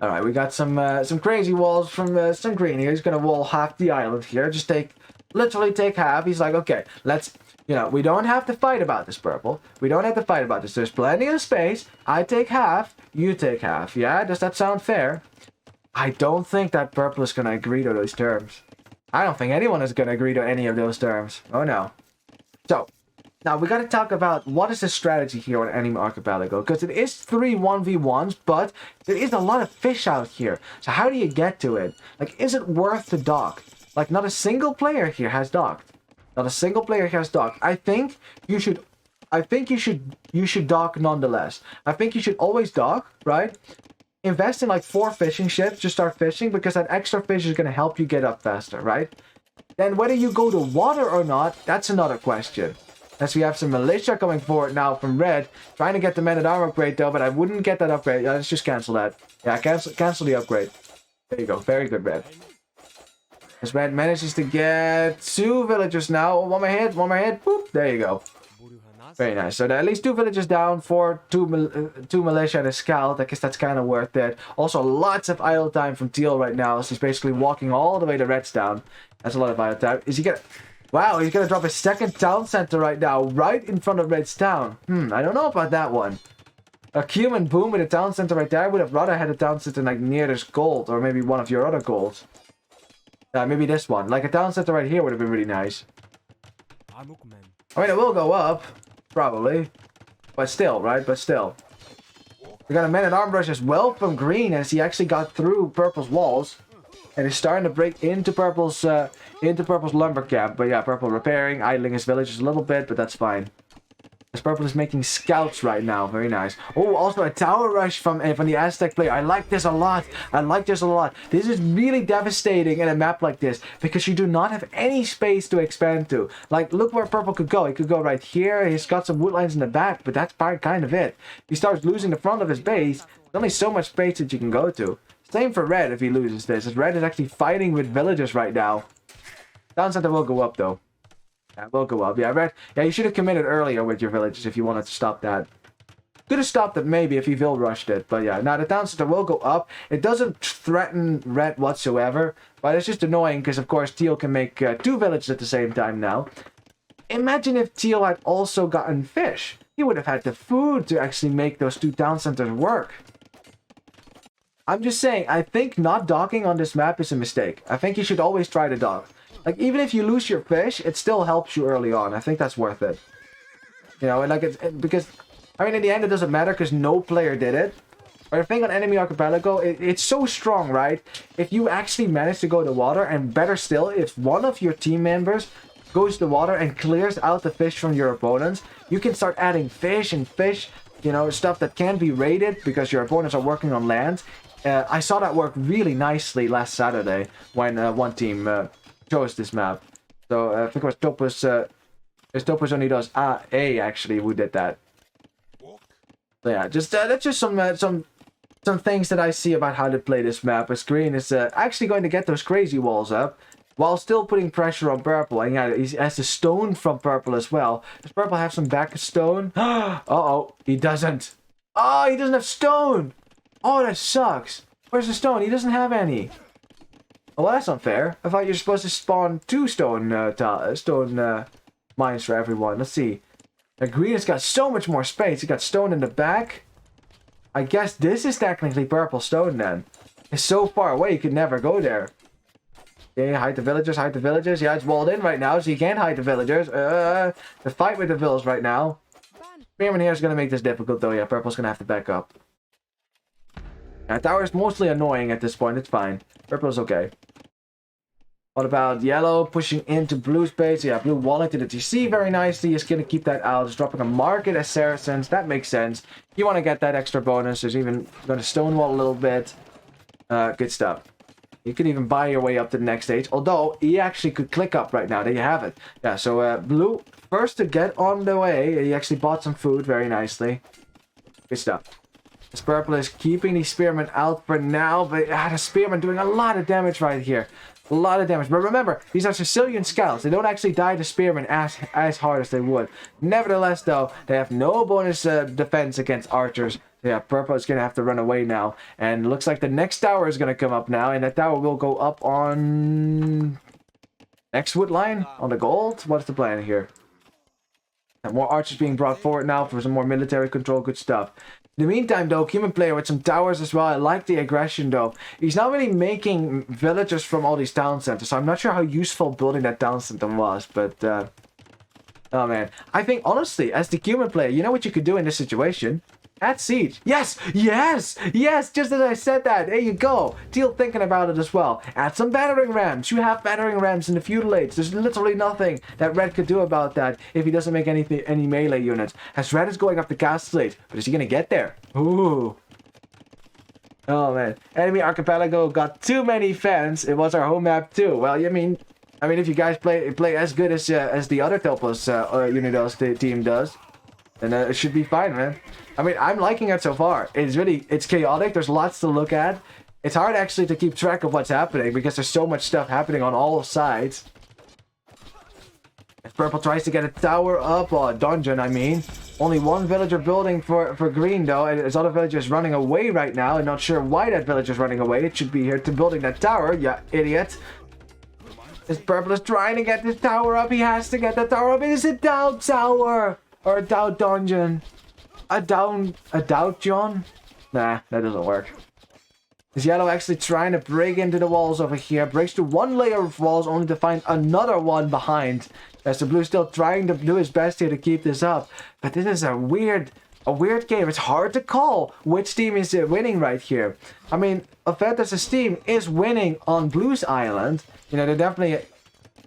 Alright, we got some crazy walls from some green here. He's gonna wall half the island here. Just literally take half. He's like, okay, let's, you know, we don't have to fight about this, purple. We don't have to fight about this. There's plenty of space. I take half, you take half. Yeah, does that sound fair? I don't think that purple is gonna agree to those terms. I don't think anyone is going to agree to any of those terms. Oh no. So, now we got to talk about what is the strategy here on Enemy Archipelago. Because it is 3 1v1s, but there is a lot of fish out here. So how do you get to it? Like, is it worth to dock? Like, not a single player here has docked. Not a single player here has docked. I think you should dock nonetheless. I think you should always dock, right? invest in like 4 fishing ships to start fishing, because that extra fish is going to help you get up faster, right? Then whether you go to water or not, that's another question. As we have some militia coming forward now from red, trying to get the men-at-arms upgrade though, but I wouldn't get that upgrade. Let's just cancel that. Yeah, cancel the upgrade. There you go. Very good, red. As red manages to get 2 villagers now. One more hit, boop, there you go. Very nice. So at least 2 villagers down for 2 militia and a scout. I guess that's kind of worth it. Also, lots of idle time from Teal right now. So he's basically walking all the way to Red's town. That's a lot of idle time. Is he gonna... Wow, he's gonna drop a second town center right now, right in front of Red's town. I don't know about that one. A Cumin boom with a town center right there. I would have rather had a town center like near this gold, or maybe one of your other golds. Maybe this one. Like a town center right here would have been really nice. I mean, it will go up, probably. But still, right? But still. We got a man-at-arms rush as well from green, as he actually got through purple's walls. And he's starting to break into purple's lumber camp. But yeah, purple repairing, idling his villages a little bit, but that's fine. As purple is making scouts right now. Very nice. Oh, also a tower rush from the Aztec player. I like this a lot. This is really devastating in a map like this, because you do not have any space to expand to. Like, look where purple could go. He could go right here. He's got some wood lines in the back, but that's kind of it. He starts losing the front of his base. There's only so much space that you can go to. Same for red if he loses this, as red is actually fighting with villagers right now. Town center will go up though. Yeah, will go up. Yeah, red. Yeah, you should have committed earlier with your villages if you wanted to stop that. Could have stopped it maybe if he Vil rushed it, but yeah. Now the town center will go up. It doesn't threaten red whatsoever, but it's just annoying because of course Teal can make 2 villages at the same time now. Imagine if Teal had also gotten fish. He would have had the food to actually make those 2 town centers work. I'm just saying, I think not docking on this map is a mistake. I think you should always try to dock. Like, even if you lose your fish, it still helps you early on. I think that's worth it. You know, and like, because, I mean, in the end, it doesn't matter because no player did it. But the thing on Enemy Archipelago, it's so strong, right? If you actually manage to go to water, and better still, if one of your team members goes to water and clears out the fish from your opponents, you can start adding fish, you know, stuff that can be raided because your opponents are working on land. I saw that work really nicely last Saturday when one team chose this map. So I think it was Topus only does A actually who did that. So yeah, just that's just some things that I see about how to play this map. As green is actually going to get those crazy walls up while still putting pressure on purple. And yeah, he has the stone from purple as well. Does purple have some back stone? Uh-oh, he doesn't. Oh, he doesn't have stone. Oh, that sucks. Where's the stone? He doesn't have any. Oh, well, that's unfair. I thought you were supposed to spawn 2 stone mines for everyone. Let's see. Now, green has got so much more space. He got stone in the back. I guess this is technically purple stone then. It's so far away you could never go there. Okay, hide the villagers, hide the villagers. Yeah, it's walled in right now, so you can't hide the villagers. The fight with the vills right now. Spearman here is going to make this difficult though. Yeah, purple's going to have to back up. Yeah, tower is mostly annoying at this point. It's fine. Purple's okay. What about yellow pushing into blue space? Yeah, blue walling to the TC very nicely. He's going to keep that out. He's dropping a market as Saracens. That makes sense. You want to get that extra bonus. There's even going to stonewall a little bit. Good stuff. You can even buy your way up to the next stage. Although, he actually could click up right now. There you have it. Yeah, so blue, first to get on the way. He actually bought some food very nicely. Good stuff. This purple is keeping the spearmen out for now. But the spearmen doing a lot of damage right here. A lot of damage. But remember, these are Sicilian scouts. They don't actually die to spearmen as hard as they would. Nevertheless, though, they have no bonus defense against archers. Yeah, purple is going to have to run away now. And looks like the next tower is going to come up now. And that tower will go up on... next wood line? On the gold? What's the plan here? And more archers being brought forward now for some more military control. Good stuff. In the meantime, though, human player with some towers as well. I like the aggression, though. He's not really making villagers from all these town centers. So I'm not sure how useful building that town center was. But, oh, man. I think, honestly, as the human player, you know what you could do in this situation? Add siege. Yes! Yes! Yes! Just as I said that. There you go. Teal thinking about it as well. Add some battering rams. You have battering rams in the feudal age. There's literally nothing that Red could do about that if he doesn't make any melee units. As Red is going up the castle age. But is he going to get there? Ooh. Oh man, enemy archipelago got too many fans. It was our home map too. Well, I mean, if you guys play as good as the other Topos Unidos team does, then it should be fine, man. I mean, I'm liking it so far. It's chaotic. There's lots to look at. It's hard actually to keep track of what's happening because there's so much stuff happening on all sides. If Purple tries to get a tower up, or a dungeon, I mean. Only one villager building for green, though. His other villager is running away right now. I'm not sure why that villager is running away. It should be here to building that tower, yeah, idiot. This Purple is trying to get this tower up. He has to get that tower up. It is a doubt tower. Or a doubt dungeon. A doubt John? Nah, that doesn't work. Is Yellow actually trying to break into the walls over here? Breaks through one layer of walls only to find another one behind. As the Blue still trying to do his best here to keep this up. But this is a weird game. It's hard to call which team is winning right here. I mean, Ofertas' team is winning on Blue's island. You know, they're definitely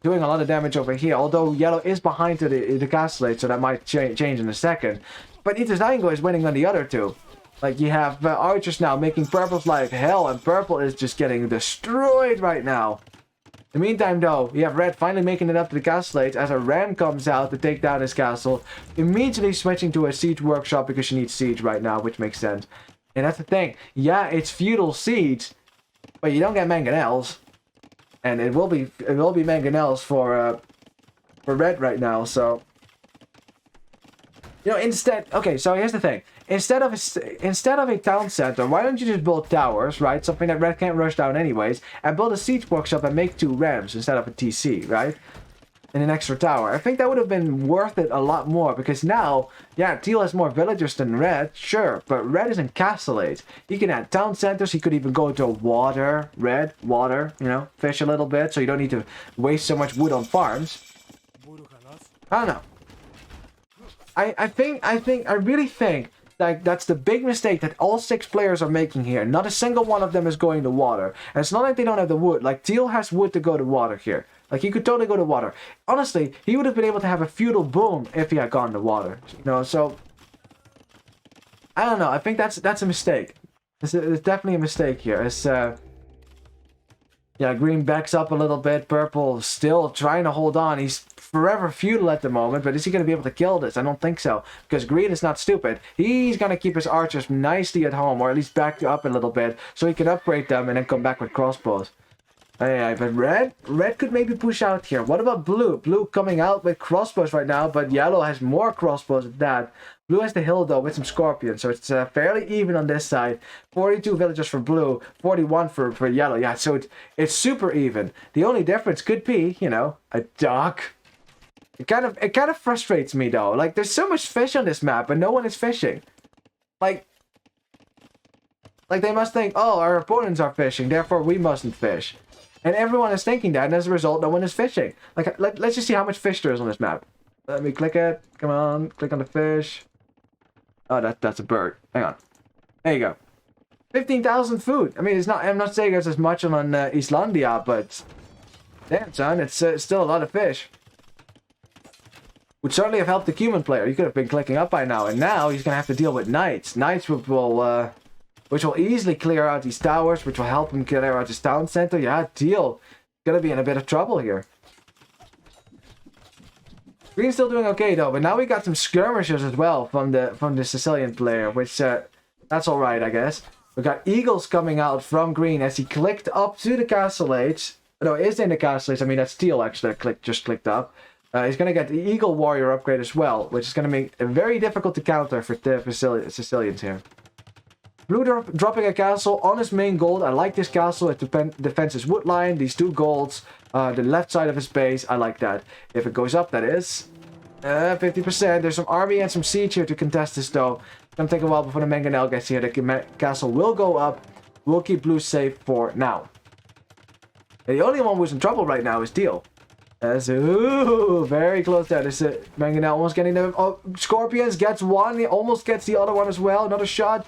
doing a lot of damage over here. Although Yellow is behind to the castle, so that might change in a second. But Ituzaingo is winning on the other two. Like, you have archers now making Purple's life hell, and Purple is just getting destroyed right now. In the meantime, though, you have Red finally making it up to the castle as a ram comes out to take down his castle. Immediately switching to a siege workshop because she needs siege right now, which makes sense. And that's the thing. Yeah, it's feudal siege, but you don't get mangonels. And it will be mangonels for Red right now, so... You know, instead... Okay, so here's the thing. Instead of a town center, why don't you just build towers, right? Something that Red can't rush down anyways, and build a siege workshop and make 2 rams instead of a TC, right? And an extra tower. I think that would have been worth it a lot more because now, yeah, Teal has more villagers than Red, sure, but Red is in castle age. He can add town centers. He could even go to water, you know, fish a little bit, so you don't need to waste so much wood on farms. I don't know. I really think like that's the big mistake that all 6 players are making here. Not a single one of them is going to water. And it's not like they don't have the wood. Like, Teal has wood to go to water here. Like, he could totally go to water. Honestly, he would have been able to have a feudal boom if he had gone to water. You know, so... I don't know. I think that's a mistake. It's definitely a mistake here. It's, yeah, green backs up a little bit. Purple still trying to hold on. He's forever feudal at the moment, but is he going to be able to kill this? I don't think so, because green is not stupid. He's going to keep his archers nicely at home, or at least back up a little bit, so he can upgrade them and then come back with crossbows. Yeah, but red could maybe push out here. What about blue? Blue coming out with crossbows right now, but yellow has more crossbows than that. Blue has the hill though with some scorpions, so it's fairly even on this side. 42 villagers for blue, 41 for yellow. Yeah, so it's super even. The only difference could be, you know, a duck. It kind of frustrates me though. Like, there's so much fish on this map, but no one is fishing. Like they must think, oh, our opponents are fishing, therefore we mustn't fish. And everyone is thinking that, and as a result, no one is fishing. Like, let's just see how much fish there is on this map. Let me click it. Come on, click on the fish. Oh, that's a bird. Hang on. There you go. 15,000 food. I mean, it's not. I'm not saying it's as much on Islandia, but damn, son, it's still a lot of fish. Would certainly have helped the human player. He could have been clicking up by now, and now he's gonna have to deal with knights. Knights which will easily clear out these towers, which will help him clear out his town center. Yeah, Teal gonna be in a bit of trouble here. Green's still doing okay though, but now we got some skirmishers as well from the Sicilian player, which that's all right, I guess. We got eagles coming out from Green as he clicked up to the castle age. No, is in the castle age. I mean, that's Teal actually that just clicked up. He's gonna get the eagle warrior upgrade as well, which is gonna make it very difficult to counter for the Sicilians here. Blue dropping a castle on his main gold. I like this castle. It defends his wood line. These 2 golds. The left side of his base. I like that. If it goes up, that is. 50%. There's some army and some siege here to contest this, though. It's going to take a while before the mangonel gets here. The castle will go up. We'll keep blue safe for now. And the only one who's in trouble right now is Teal. Ooh, very close there. This mangonel almost getting the... Oh, Scorpions gets one. He almost gets the other one as well. Another shot.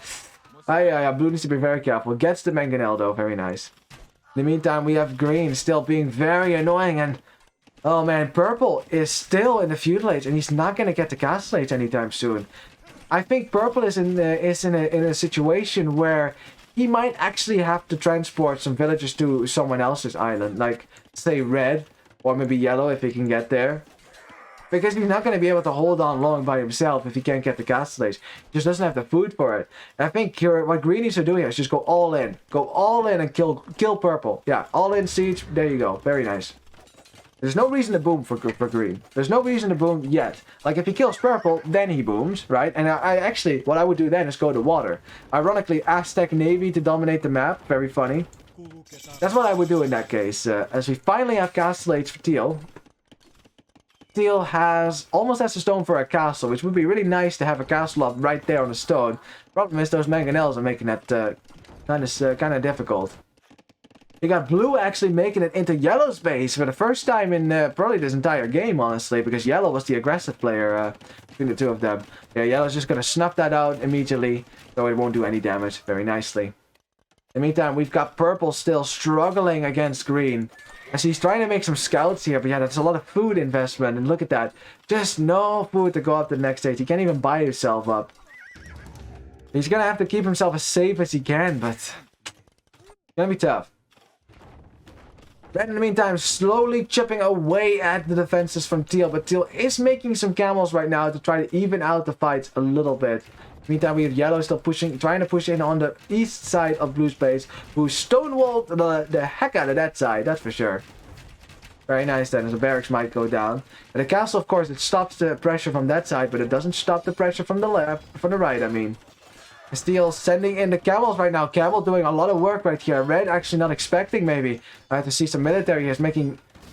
Yeah, blue needs to be very careful. Gets the mangonel though, very nice. In the meantime, we have green still being very annoying, and oh man, purple is still in the feudal age, and he's not gonna get the castle age anytime soon. I think purple is in a situation where he might actually have to transport some villagers to someone else's island. Like, say red, or maybe yellow if he can get there. Because he's not going to be able to hold on long by himself if he can't get the castle age. He just doesn't have the food for it. And I think here, what green needs to do here is just go all in. Go all in and kill purple. Yeah, all in siege. There you go. Very nice. There's no reason to boom for green. There's no reason to boom yet. Like, if he kills purple, then he booms, right? And I actually, what I would do then is go to water. Ironically, Aztec Navy to dominate the map. Very funny. That's what I would do in that case. As we finally have castle age for Teal. Teal almost has a stone for a castle, which would be really nice to have a castle up right there on the stone. Problem is those mangonels are making that kind of difficult. You got blue actually making it into yellow's base for the first time in probably this entire game, honestly, because yellow was the aggressive player between the two of them. Yeah, yellow's just going to snuff that out immediately, so it won't do any damage. Very nicely. In the meantime, we've got purple still struggling against green. As he's trying to make some scouts here, but yeah, that's a lot of food investment, and look at that. Just no food to go up to the next stage. He can't even buy himself up. He's going to have to keep himself as safe as he can, but it's going to be tough. Red, in the meantime, slowly chipping away at the defenses from Teal, but Teal is making some camels right now to try to even out the fights a little bit. Meantime, we have yellow still trying to push in on the east side of blue's base, who stonewalled the heck out of that side, that's for sure. Very nice then, as the barracks might go down. And the castle, of course, it stops the pressure from that side, but it doesn't stop the pressure from the right, I mean. Steel sending in the camels right now. Camel doing a lot of work right here. Red actually not expecting maybe to see some military here.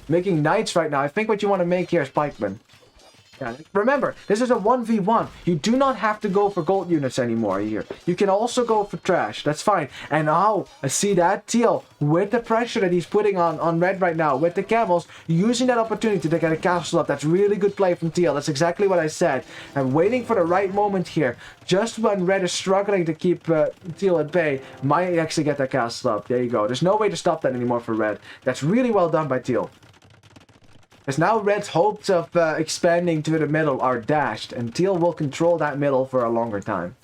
Making knights right now. I think what you want to make here is pikemen. Yeah, remember, this is a 1v1. You do not have to go for gold units anymore here. You can also go for trash. That's fine. And now, I see that Teal, with the pressure that he's putting on red right now, with the camels, using that opportunity to get a castle up. That's really good play from Teal. That's exactly what I said. I'm waiting for the right moment here. Just when red is struggling to keep Teal at bay, might actually get that castle up. There you go. There's no way to stop that anymore for red. That's really well done by Teal. Because now red's hopes of expanding to the middle are dashed, and Teal will control that middle for a longer time.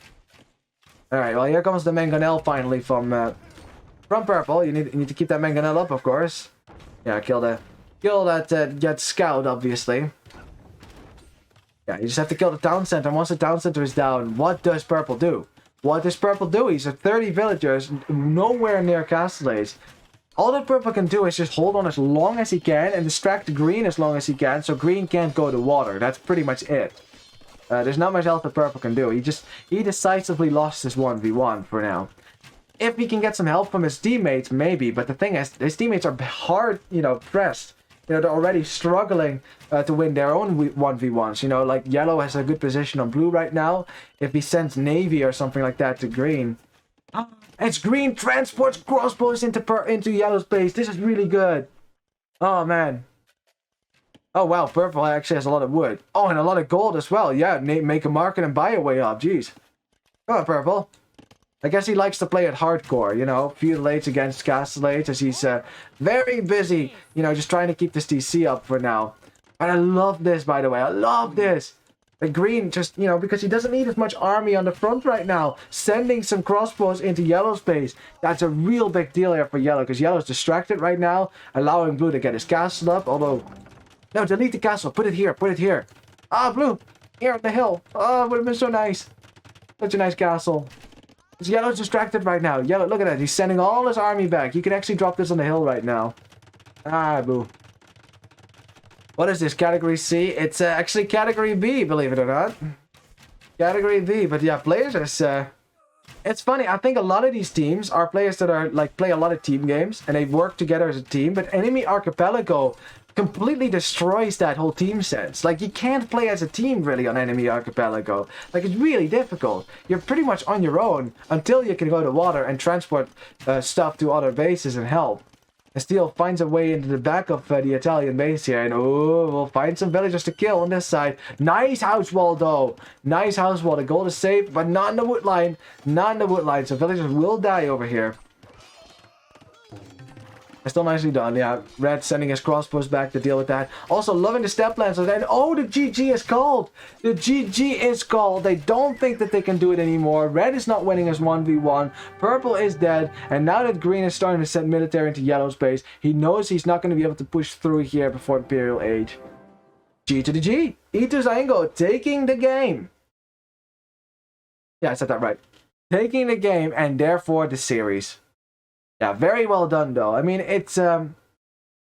Alright, well here comes the mangonel finally from purple. You need to keep that mangonel up, of course. Yeah, kill that scout, obviously. Yeah, you just have to kill the town center. Once the town center is down, what does purple do? What does purple do? He's at 30 villagers, nowhere near castle age. All that purple can do is just hold on as long as he can and distract the green as long as he can, so green can't go to water. That's pretty much it. There's not much else that purple can do. He decisively lost his 1v1 for now. If he can get some help from his teammates, maybe. But the thing is, his teammates are hard, pressed. They're already struggling to win their own 1v1s. Like yellow has a good position on blue right now. If he sends navy or something like that to green. It's green transports crossbows into yellow's base. This is really good. Oh, man. Oh, wow. Purple actually has a lot of wood. Oh, and a lot of gold as well. Yeah, make a market and buy a way up. Jeez. Come on, purple. I guess he likes to play it hardcore, feudal age against castle age, as he's very busy, just trying to keep this DC up for now. And I love this, by the way. I love this. The green just, because he doesn't need as much army on the front right now. Sending some crossbows into yellow's base. That's a real big deal here for yellow, because yellow's distracted right now, allowing blue to get his castle up. Although, no, delete the castle. Put it here. Put it here. Ah, blue. Here on the hill. Oh, it would have been so nice. Such a nice castle. Because yellow's distracted right now. Yellow, look at that. He's sending all his army back. You can actually drop this on the hill right now. Ah, boo. What is this? Category C? It's actually Category B, believe it or not. Category B. But yeah, players are... it's funny. I think a lot of these teams are players that are play a lot of team games. And they work together as a team. But Enemy Archipelago completely destroys that whole team sense. You can't play as a team really on Enemy Archipelago. It's really difficult. You're pretty much on your own until you can go to water and transport stuff to other bases and help. And Steel finds a way into the back of the Italian base here. And we'll find some villagers to kill on this side. Nice house wall, though. Nice house wall. The gold is safe, but not in the wood line. Not in the wood line. So villagers will die over here. Still nicely done. Yeah, red sending his crossbows back to deal with that. Also loving the step lands. So then, oh, the GG is called. The GG is called. They don't think that they can do it anymore. Red is not winning his 1v1. Purple is dead. And now that green is starting to send military into yellow space, he knows he's not going to be able to push through here before Imperial Age. G to the G. Ituzaingo taking the game. Yeah, I said that right. Taking the game and therefore the series. Yeah, very well done though. I mean, it's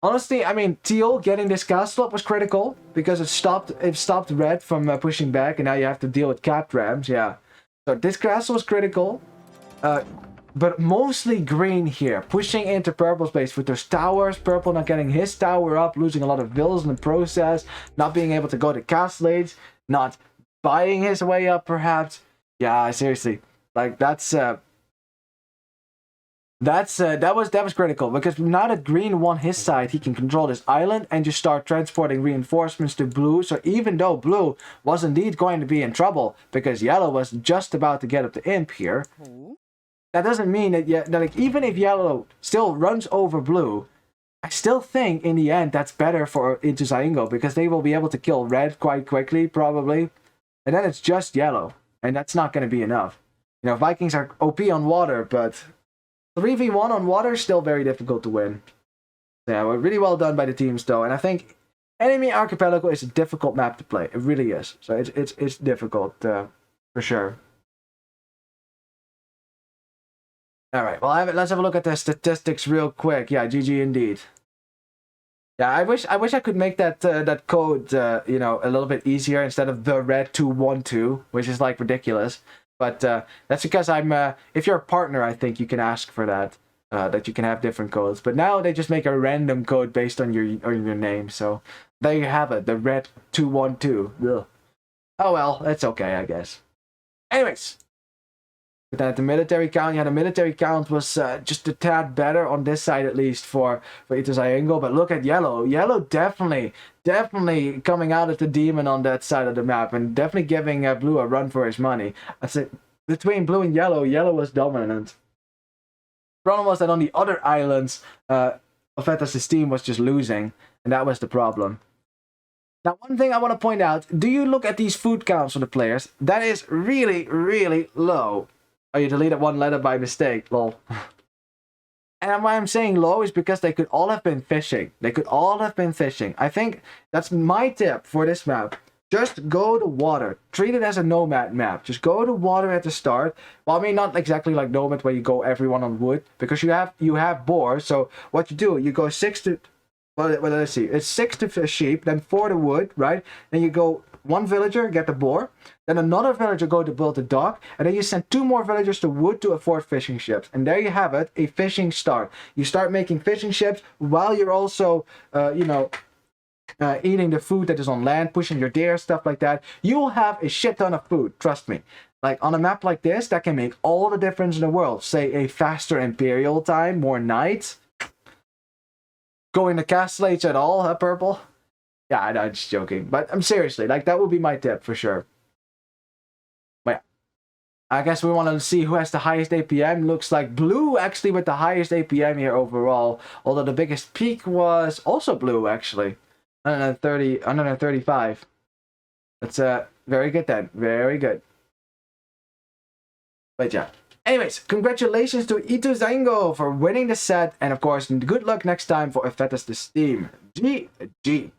honestly, I mean, teal getting this castle up was critical because it stopped red from pushing back, and now you have to deal with capped rams. Yeah, so this castle was critical, but mostly green here, pushing into purple space with those towers. Purple not getting his tower up, losing a lot of villas in the process, not being able to go to castle age, not buying his way up perhaps. Yeah, seriously, like that was critical, because now that green won his side, he can control this island and just start transporting reinforcements to blue. So even though blue was indeed going to be in trouble because yellow was just about to get up to imp here, that doesn't mean that like, even if yellow still runs over blue, I still think in the end that's better for Ituzaingo, because they will be able to kill red quite quickly probably, and then it's just yellow, and that's not going to be enough. You know, Vikings are OP on water, but 3v1 on water is still very difficult to win. Yeah, well, really well done by the teams though, and I think Enemy Archipelago is a difficult map to play. It really is. So it's difficult for sure. All right. Well, let's have a look at the statistics real quick. Yeah, GG indeed. Yeah, I wish I could make that that code you know, a little bit easier instead of the red 212, which is like ridiculous. But that's because I'm, if you're a partner, I think you can ask for that, that you can have different codes. But now they just make a random code based on your name. So there you have it, the red 212. Ugh. Oh well, that's okay, I guess. Anyways, but then at the military count, yeah, the military count was just a tad better on this side, at least for Ituzaingo. But look at yellow. Yellow definitely coming out of the demon on that side of the map, and definitely giving blue a run for his money. I said between blue and yellow was dominant. Problem was that on the other islands, Ofertas' team was just losing, and that was the problem. Now, one thing I want to point out: do you look at these food counts for the players? That is really low. Oh, you deleted one letter by mistake, lol. And why I'm saying low is because they could all have been fishing. They could all have been fishing. I think that's my tip for this map. Just go to water. Treat it as a nomad map. Just go to water at the start. Well, I mean, not exactly like nomad where you go everyone on wood, because you have boar. So what you do, you go 6 to, well, let's see, it's 6 to sheep, then 4 to wood, right? Then you go 1 villager, get the boar, then another villager go to build a dock, and then you send 2 more villagers to wood to afford fishing ships. And there you have it, a fishing start. You start making fishing ships while you're also, you know, eating the food that is on land, pushing your deer, stuff like that. You will have a shit ton of food, trust me. Like on a map like this, that can make all the difference in the world. Say a faster imperial time, more knights. Going to castle age at all, huh, purple? Yeah, I'm just joking. But I'm seriously, like, that would be my tip for sure. But yeah, I guess we want to see who has the highest APM. Looks like blue actually with the highest APM here overall. Although the biggest peak was also blue actually. 135. That's very good then. Very good. But yeah. Anyways, congratulations to Ituzaingo for winning the set. And of course, good luck next time for Ofertas' team. GG.